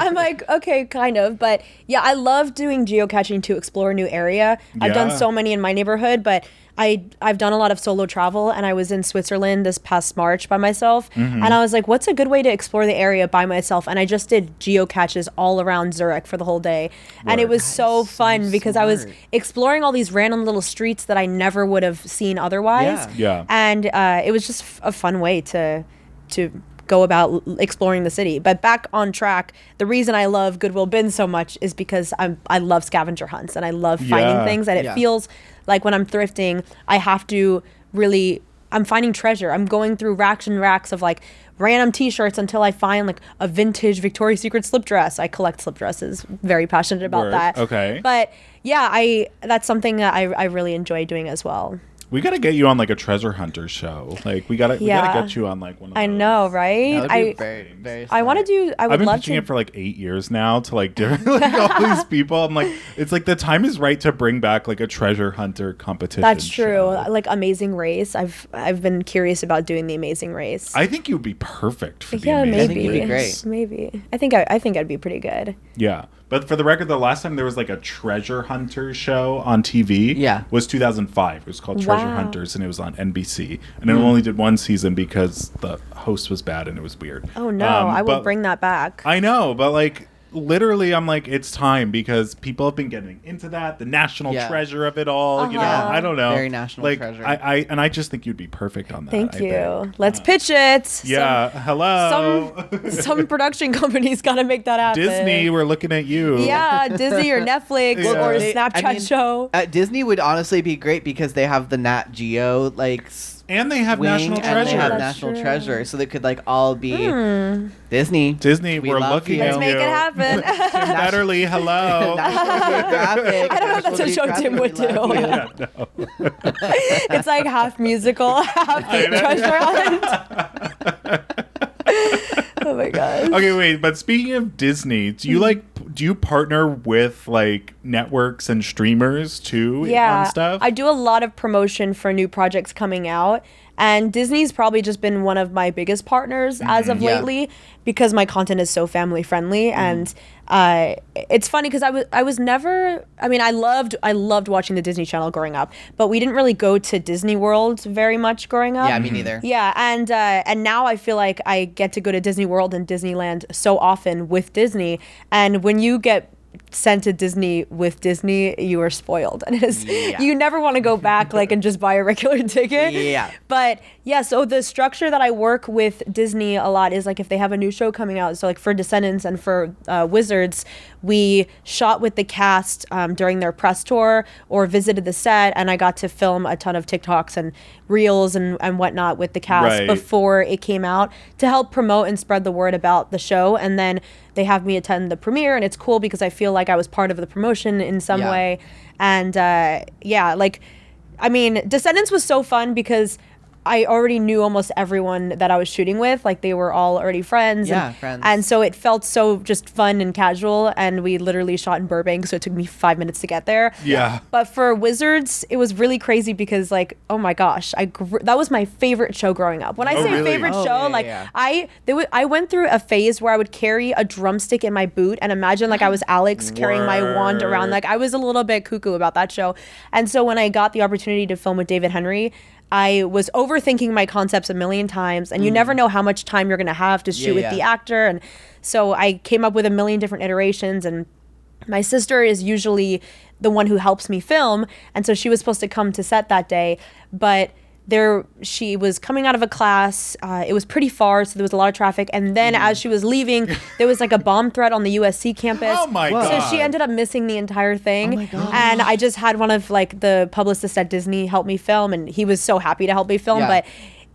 I'm like, okay, kind of. But yeah, I love doing geocaching to explore a new area. I've done so many in my neighborhood, but I've done a lot of solo travel, and I was in Switzerland this past March by myself, and I was like, what's a good way to explore the area by myself? And I just did geocaches all around Zurich for the whole day, and it was so fun because I was exploring all these random little streets that I never would have seen otherwise. Yeah. And it was just a fun way to go about exploring the city. But back on track, the reason I love Goodwill Bins so much is because I love scavenger hunts, and I love finding things, and it feels like when I'm thrifting, I have to really, I'm finding treasure. I'm going through racks and racks of like random t-shirts until I find like a vintage Victoria's Secret slip dress. I collect slip dresses, very passionate about that. Okay. But yeah, that's something that I really enjoy doing as well. We gotta get you on like a treasure hunter show. Like we gotta get you on like one of those. I know, right? That would be very, very smart. I want to do. I would I've been love pitching to. it for like 8 years now to like different like all these people. I'm like, it's like the time is right to bring back like a treasure hunter competition. That's true. show. Like Amazing Race. I've been curious about doing the Amazing Race. I think you would be perfect for the yeah, Amazing maybe. I think you'd be great. Maybe. I think I'd be pretty good. Yeah. But for the record, the last time there was like a treasure hunter show on TV was 2005. It was called Treasure Hunters, and it was on NBC. And it only did one season because the host was bad and it was weird. Oh, no. I will bring that back. I know, but like literally I'm like, it's time because people have been getting into that, the national treasure of it all. You know, I don't know. Very national treasure. I just think you'd be perfect on that. Thank you. Let's pitch it. Yeah. Hello. Some production companies got to make that happen. Disney, we're looking at you. Yeah, Disney or Netflix or a Snapchat show. Disney would honestly be great because they have the Nat Geo and they have National Treasure. And they have National Treasure, so they could like all be Disney. Disney, we're looking at you. Let's make it happen. Tim Betterly, hello. I don't know if that's a show Tim would do. Yeah, no. It's like half musical, half treasure hunt. Oh my gosh. Okay, wait, but speaking of Disney, do you partner with like networks and streamers too on stuff? I do a lot of promotion for new projects coming out, and Disney's probably just been one of my biggest partners as of lately because my content is so family friendly. And it's funny because I was never, I mean, I loved watching the Disney Channel growing up, but we didn't really go to Disney World very much growing up. Yeah, me neither. Yeah, and now I feel like I get to go to Disney World and Disneyland so often with Disney, and when you get sent to Disney with Disney, you are spoiled, and you never want to go back like and just buy a regular ticket. Yeah. But yeah, so the structure that I work with Disney a lot is like if they have a new show coming out, so like for Descendants and for Wizards, we shot with the cast during their press tour or visited the set, and I got to film a ton of TikToks and reels and whatnot with the cast before it came out to help promote and spread the word about the show. And then they have me attend the premiere, and it's cool because I feel like I was part of the promotion in some way. And like, I mean, Descendants was so fun because I already knew almost everyone that I was shooting with. Like, they were all already friends. Friends. And so it felt so just fun and casual. And we literally shot in Burbank, so it took me 5 minutes to get there. Yeah. But for Wizards, it was really crazy because, like, oh my gosh, that was my favorite show growing up. When I say favorite show, I went through a phase where I would carry a drumstick in my boot and imagine like I was Alex carrying my wand around. Like, I was a little bit cuckoo about that show. And so when I got the opportunity to film with David Henry, I was overthinking my concepts a million times, and you never know how much time you're going to have to shoot with the actor. And so I came up with a million different iterations, and my sister is usually the one who helps me film. And so she was supposed to come to set that day, but she was coming out of a class. It was pretty far, so there was a lot of traffic. And then as she was leaving, there was like a bomb threat on the USC campus. Oh my God. So she ended up missing the entire thing. Oh my God. And I just had one of like the publicists at Disney help me film, and he was so happy to help me film. But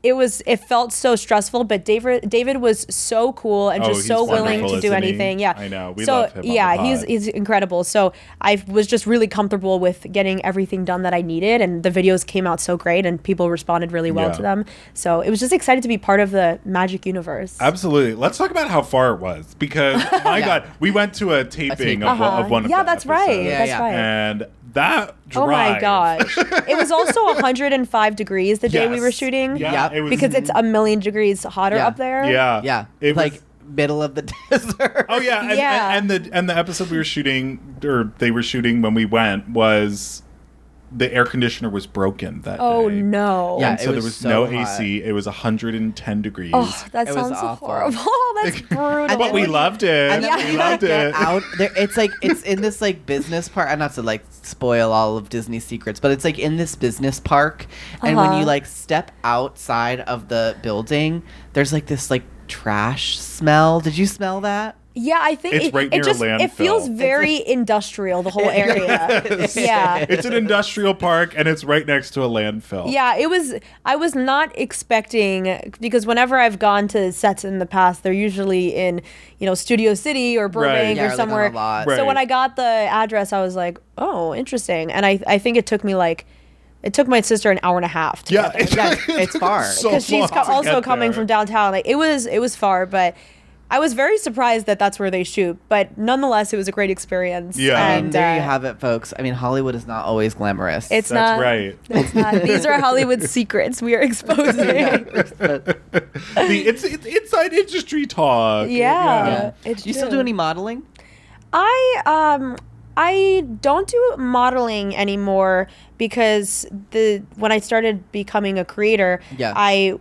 it felt so stressful, but David was so cool and just so willing to do anything. Yeah, I know. We love him. Yeah, he's incredible. So I was just really comfortable with getting everything done that I needed, and the videos came out so great, and people responded really well to them. So it was just excited to be part of the magic universe. Absolutely. Let's talk about how far it was, because my God, we went to a taping of one of the that's right. episodes. That's right. And that drive. Oh my gosh. It was also 105 degrees the day we were shooting. Yeah. it was because it's a million degrees hotter up there. Yeah. It like was, middle of the desert. oh yeah, and the episode we were shooting, or they were shooting when we went, was the air conditioner was broken that day. Oh no! Yeah, and so there was so no hot. AC. It was 110 degrees. Oh, that It was sounds awful. horrible. That's brutal. But we loved it. And then we when you loved get it. out there, it's like it's in this like business park. And not to like spoil all of Disney's secrets, but it's like in this business park, and when you like step outside of the building, there's like this like trash smell. Did you smell that? Yeah, I think It's right near a landfill. it feels very industrial, the whole area. Yeah. It's an industrial park, and it's right next to a landfill. Yeah, I was not expecting, because whenever I've gone to sets in the past, they're usually in, Studio City or Burbank Yeah, or like on somewhere. a lot. Right. So when I got the address, I was like, oh, interesting. And I think it took my sister an hour and a half to get there. It's far. So Because she's long to also get coming there. from downtown. Like it was far, but I was very surprised that that's where they shoot. But nonetheless, it was a great experience. Yeah. And there you have it, folks. I mean, Hollywood is not always glamorous. It's That's not right. It's not. These are Hollywood secrets we are exposing. It's inside industry talk. Yeah. Do you still do any modeling? I don't do modeling anymore because when I started becoming a creator, I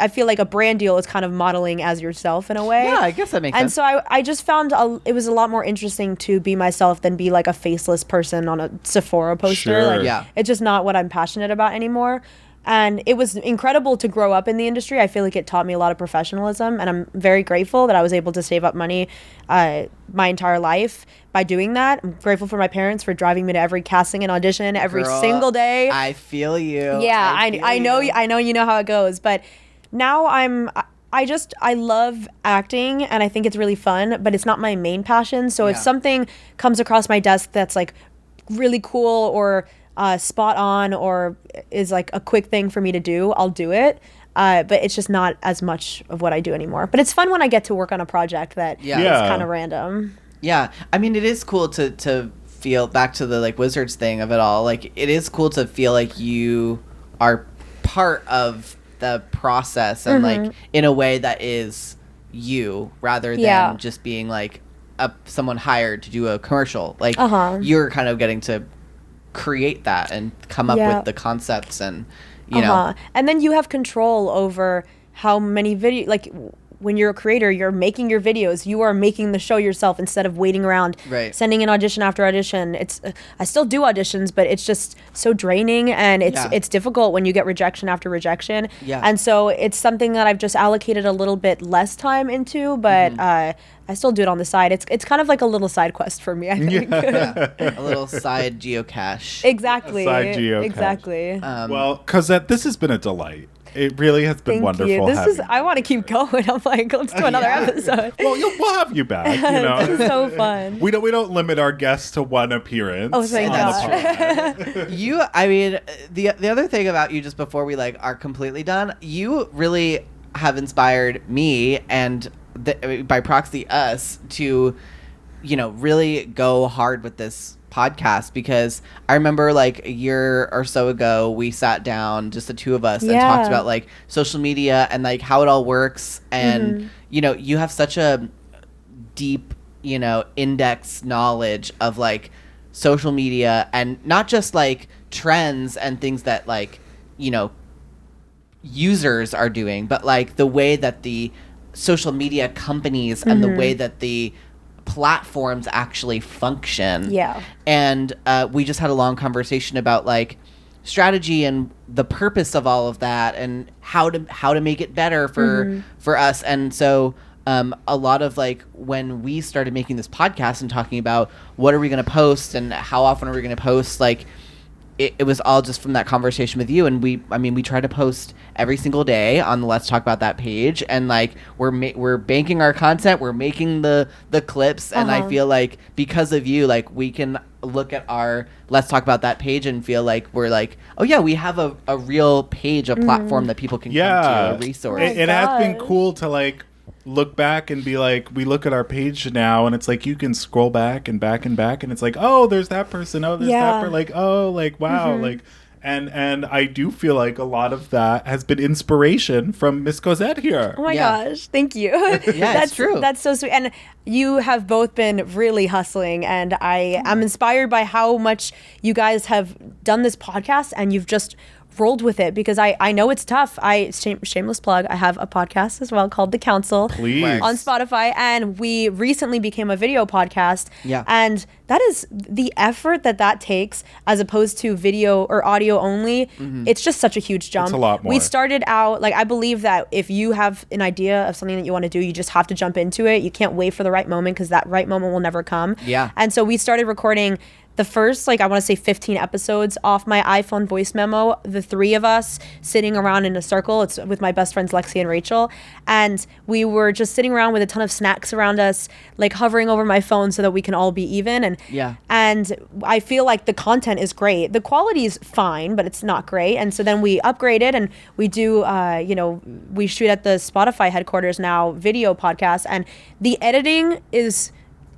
feel like a brand deal is kind of modeling as yourself in a way. Yeah, I guess that makes sense. And so I just found it was a lot more interesting to be myself than be like a faceless person on a Sephora poster. Sure. Like, Yeah. it's just not what I'm passionate about anymore. And it was incredible to grow up in the industry. I feel like it taught me a lot of professionalism, and I'm very grateful that I was able to save up money my entire life by doing that. I'm grateful for my parents for driving me to every casting and audition every Girl, single day. I feel you. Yeah, I know you. I know you know how it goes, but now I love acting, and I think it's really fun, but it's not my main passion. So if something comes across my desk that's like really cool or spot on or is like a quick thing for me to do, I'll do it. But it's just not as much of what I do anymore. But it's fun when I get to work on a project that is kind of random. Yeah, I mean, it is cool to feel, back to the like Wizards thing of it all. Like, it is cool to feel like you are part of the process and like in a way that is you, rather than just being like someone hired to do a commercial. Like you're kind of getting to create that and come up with the concepts and you know. And then you have control over how many video, like when you're a creator, you're making your videos, you are making the show yourself instead of waiting around, sending in audition after audition. It's I still do auditions, but it's just so draining, and it's difficult when you get rejection after rejection. And so it's something that I've just allocated a little bit less time into, but I still do it on the side. It's kind of like a little side quest for me, I think. A little side geocache. Exactly. A side geocache. Exactly. Well, Cosette, this has been a delight. It really has been wonderful. I want to keep going. I'm like, let's do another episode. Well, we'll have you back. You know, This is so fun. we don't limit our guests to one appearance. Oh, thank God. I mean, the other thing about you, just before we like are completely done, you really have inspired me and by proxy us to, really go hard with this podcast, because I remember like a year or so ago we sat down, just the two of us, and talked about like social media and like how it all works, and you have such a deep index knowledge of like social media, and not just like trends and things that like users are doing, but like the way that the social media companies and the way that the platforms actually function. And we just had a long conversation about like strategy and the purpose of all of that, and how to make it better for us. And so a lot of like when we started making this podcast and talking about what are we going to post and how often are we going to post, like it was all just from that conversation with you. And we try to post every single day on the Let's Talk About That page, and like we're banking our content, we're making the clips, and I feel like because of you, like we can look at our Let's Talk About That page and feel like we're like, oh yeah, we have a real page, a platform that people can come to, a resource. It has been cool to like look back and be like, we look at our page now and it's like you can scroll back and back and back, and it's like, oh, there's that person, oh, there's that person, like, oh, like, wow, like, And I do feel like a lot of that has been inspiration from Miss Cosette here. Oh my gosh, thank you. That's true. That's so sweet. And you have both been really hustling, and I am inspired by how much you guys have done this podcast, and you've just rolled with it, because I know it's tough. Shameless plug, I have a podcast as well called The Council. Please. On Spotify, and we recently became a video podcast. Yeah. And that is the effort that takes, as opposed to video or audio only. It's just such a huge jump. It's a lot more. We started out, like, I believe that if you have an idea of something that you want to do, you just have to jump into it. You can't wait for the right moment, because that right moment will never come. Yeah. And so we started recording the first, like, I want to say 15 episodes off my iPhone voice memo, the three of us sitting around in a circle. It's with my best friends, Lexi and Rachel. And we were just sitting around with a ton of snacks around us, like hovering over my phone so that we can all be even. And I feel like the content is great. The quality is fine, but it's not great. And so then we upgraded, and we do, we shoot at the Spotify headquarters now, video podcast. And the editing is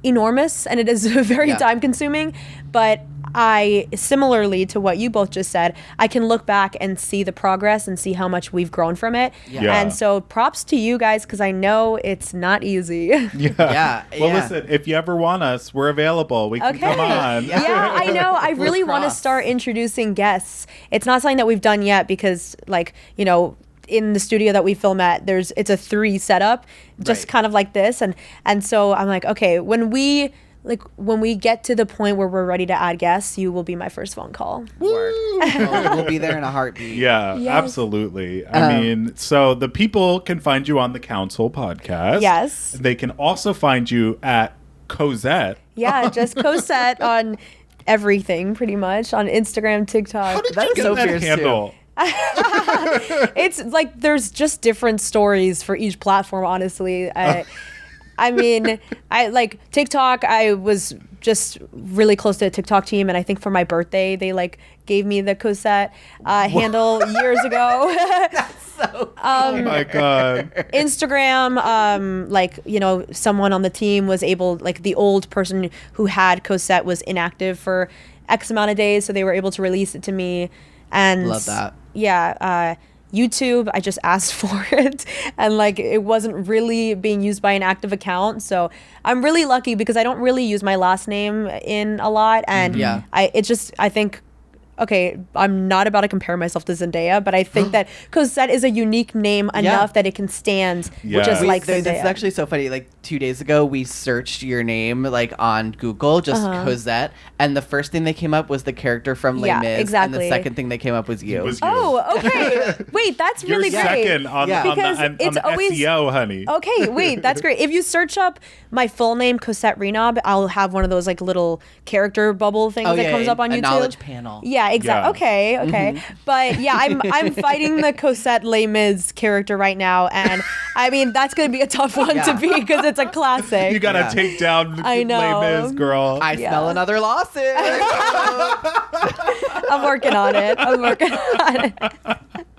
enormous, and it is very time consuming, but I, similarly to what you both just said, I can look back and see the progress and see how much we've grown from it. And so props to you guys, because I know it's not easy. Well, listen, if you ever want us, we're available. We can come on. I know. I really want to start introducing guests. It's not something that we've done yet, because, like, in the studio that we film at, it's a 3 setup, just kind of like this, and so I'm like, okay, when we get to the point where we're ready to add guests, you will be my first phone call. We'll be there in a heartbeat. Absolutely. I mean, so the people can find you on the Council podcast. Yes. They can also find you at Cosette. Just Cosette on everything, pretty much, on Instagram, TikTok. How did you get that handle? It's like there's just different stories for each platform, honestly. I mean, I like TikTok. I was just really close to the TikTok team, and I think for my birthday they like gave me the Cosette handle years ago. That's so oh my god. Instagram, someone on the team was able, like, the old person who had Cosette was inactive for X amount of days, so they were able to release it to me. And love that. YouTube, I just asked for it, and like it wasn't really being used by an active account, so I'm really lucky because I don't really use my last name in a lot, and I think, okay, I'm not about to compare myself to Zendaya, but I think that Cosette is a unique name enough that it can stand just like Zendaya. It's actually so funny. Like 2 days ago, we searched your name like on Google, just Cosette, and the first thing that came up was the character from Les Mis, exactly. and the second thing that came up was you. Oh, okay. Wait, that's really You're great. second on the SEO, honey. Okay, wait, that's great. If you search up my full name, Cosette Renob, I'll have one of those like little character bubble things that comes up on YouTube. Knowledge panel. Yeah, exactly. Yeah. Okay. But yeah, I'm fighting the Cosette Les Mis character right now, and I mean that's gonna be a tough one to beat because it's a classic. You gotta take down Les Mis, girl. I smell another lawsuit. I'm working on it.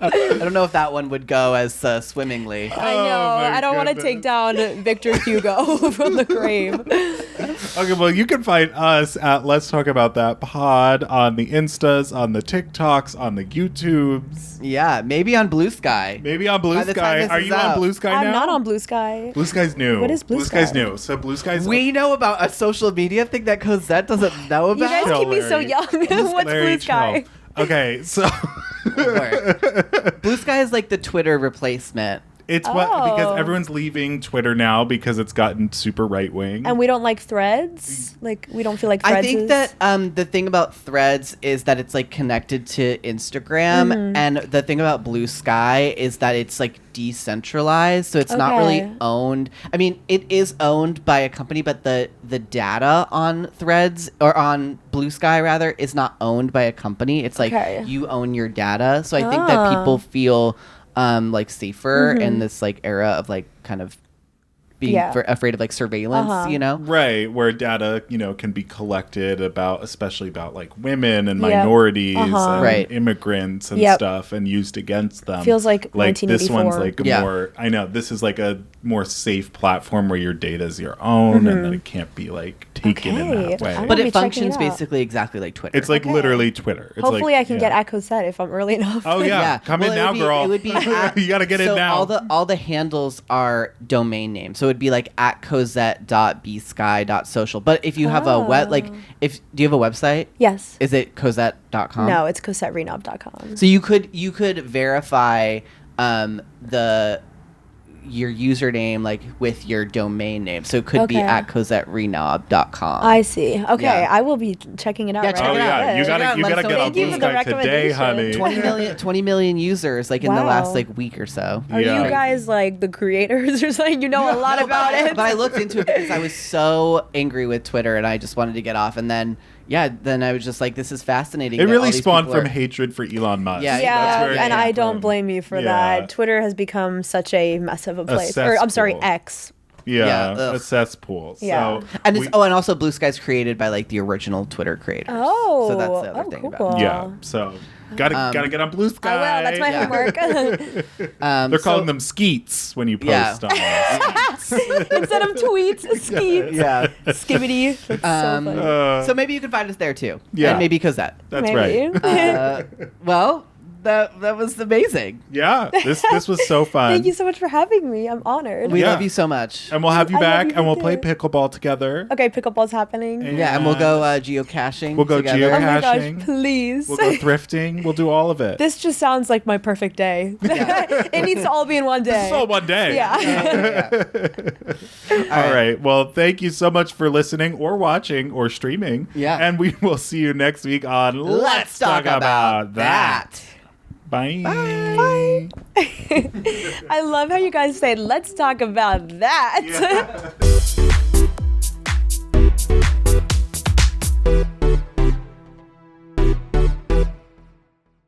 I don't know if that one would go as swimmingly. I know. I don't want to take down Victor Hugo from the grave. Okay, well, you can find us at Let's Talk About That Pod on the Instas, on the TikToks, on the YouTubes. Yeah, maybe on Blue Sky. Are you on Blue Sky now? I'm not on Blue Sky. Blue Sky's new. What is Blue Sky? Blue Sky's new. So Blue Sky's... We know about a social media thing that Cosette doesn't know about? You guys keep me so young. What's Blue Sky? Chill. Okay, so... Blue Sky is like the Twitter replacement. It's because everyone's leaving Twitter now because it's gotten super right wing. And we don't like Threads. Like we don't feel like Threads. I think that the thing about Threads is that it's like connected to Instagram, and the thing about Blue Sky is that it's like decentralized, so it's not really owned. I mean, it is owned by a company, but the data on Threads or on Blue Sky rather is not owned by a company. It's like you own your data. So I think that people feel like safer in this like era of like kind of being afraid of like surveillance, you know? Right, where data, can be collected especially about like women and minorities and immigrants and stuff and used against them. Feels like 1984. This one's like more, I know, this is like a more safe platform where your data is your own and that it can't be like taken in that way. But it functions basically exactly like Twitter. It's like literally Twitter. It's Hopefully I can get at Cosette if I'm early enough. Oh yeah, come in now, girl. It would be you gotta get in now. All the handles are domain names, so it'd be like at Cosette.bsky.social. But if you have do you have a website? Yes. Is it Cosette.com? No, it's CosetteRenob.com. So you could verify your username like with your domain name, so it could be at CosetteRenob.com. I see. Okay, I will be checking it out. Check it out. You gotta get on Blue Sky today, honey. 20 million users like in the last like week or so. Are you guys like the creators or something? You know a lot about it. But I looked into it because I was so angry with Twitter and I just wanted to get off, and then I was just like, this is fascinating. It really spawned from hatred for Elon Musk. Yeah, and I don't blame you for that. Twitter has become such a mess of a place. X. Yeah, a cesspool. Yeah. So and also Blue Sky's created by like the original Twitter creators. Oh, so that's the other thing cool. about it. Yeah, so gotta get on Blue Sky. I will. That's my homework. They're calling them skeets when you post on instead of tweets, skeets. Yeah, skibbity. That's so funny. So maybe you can find us there too. Yeah, and maybe Cosette. That's right. Well. That was amazing. Yeah, this was so fun. Thank you so much for having me. I'm honored. We love you so much. And we'll have you back, and we'll play pickleball together. Okay, pickleball's happening. And we'll go geocaching. We'll go together. Oh my geocaching. gosh, please. We'll go thrifting. We'll do all of it. This just sounds like my perfect day. It needs to all be in one day. This is all one day. Yeah. All right. Well, thank you so much for listening or watching or streaming. Yeah. And we will see you next week on Let's Talk About That. Bye. Bye. I love how you guys say, let's talk about that. Yeah.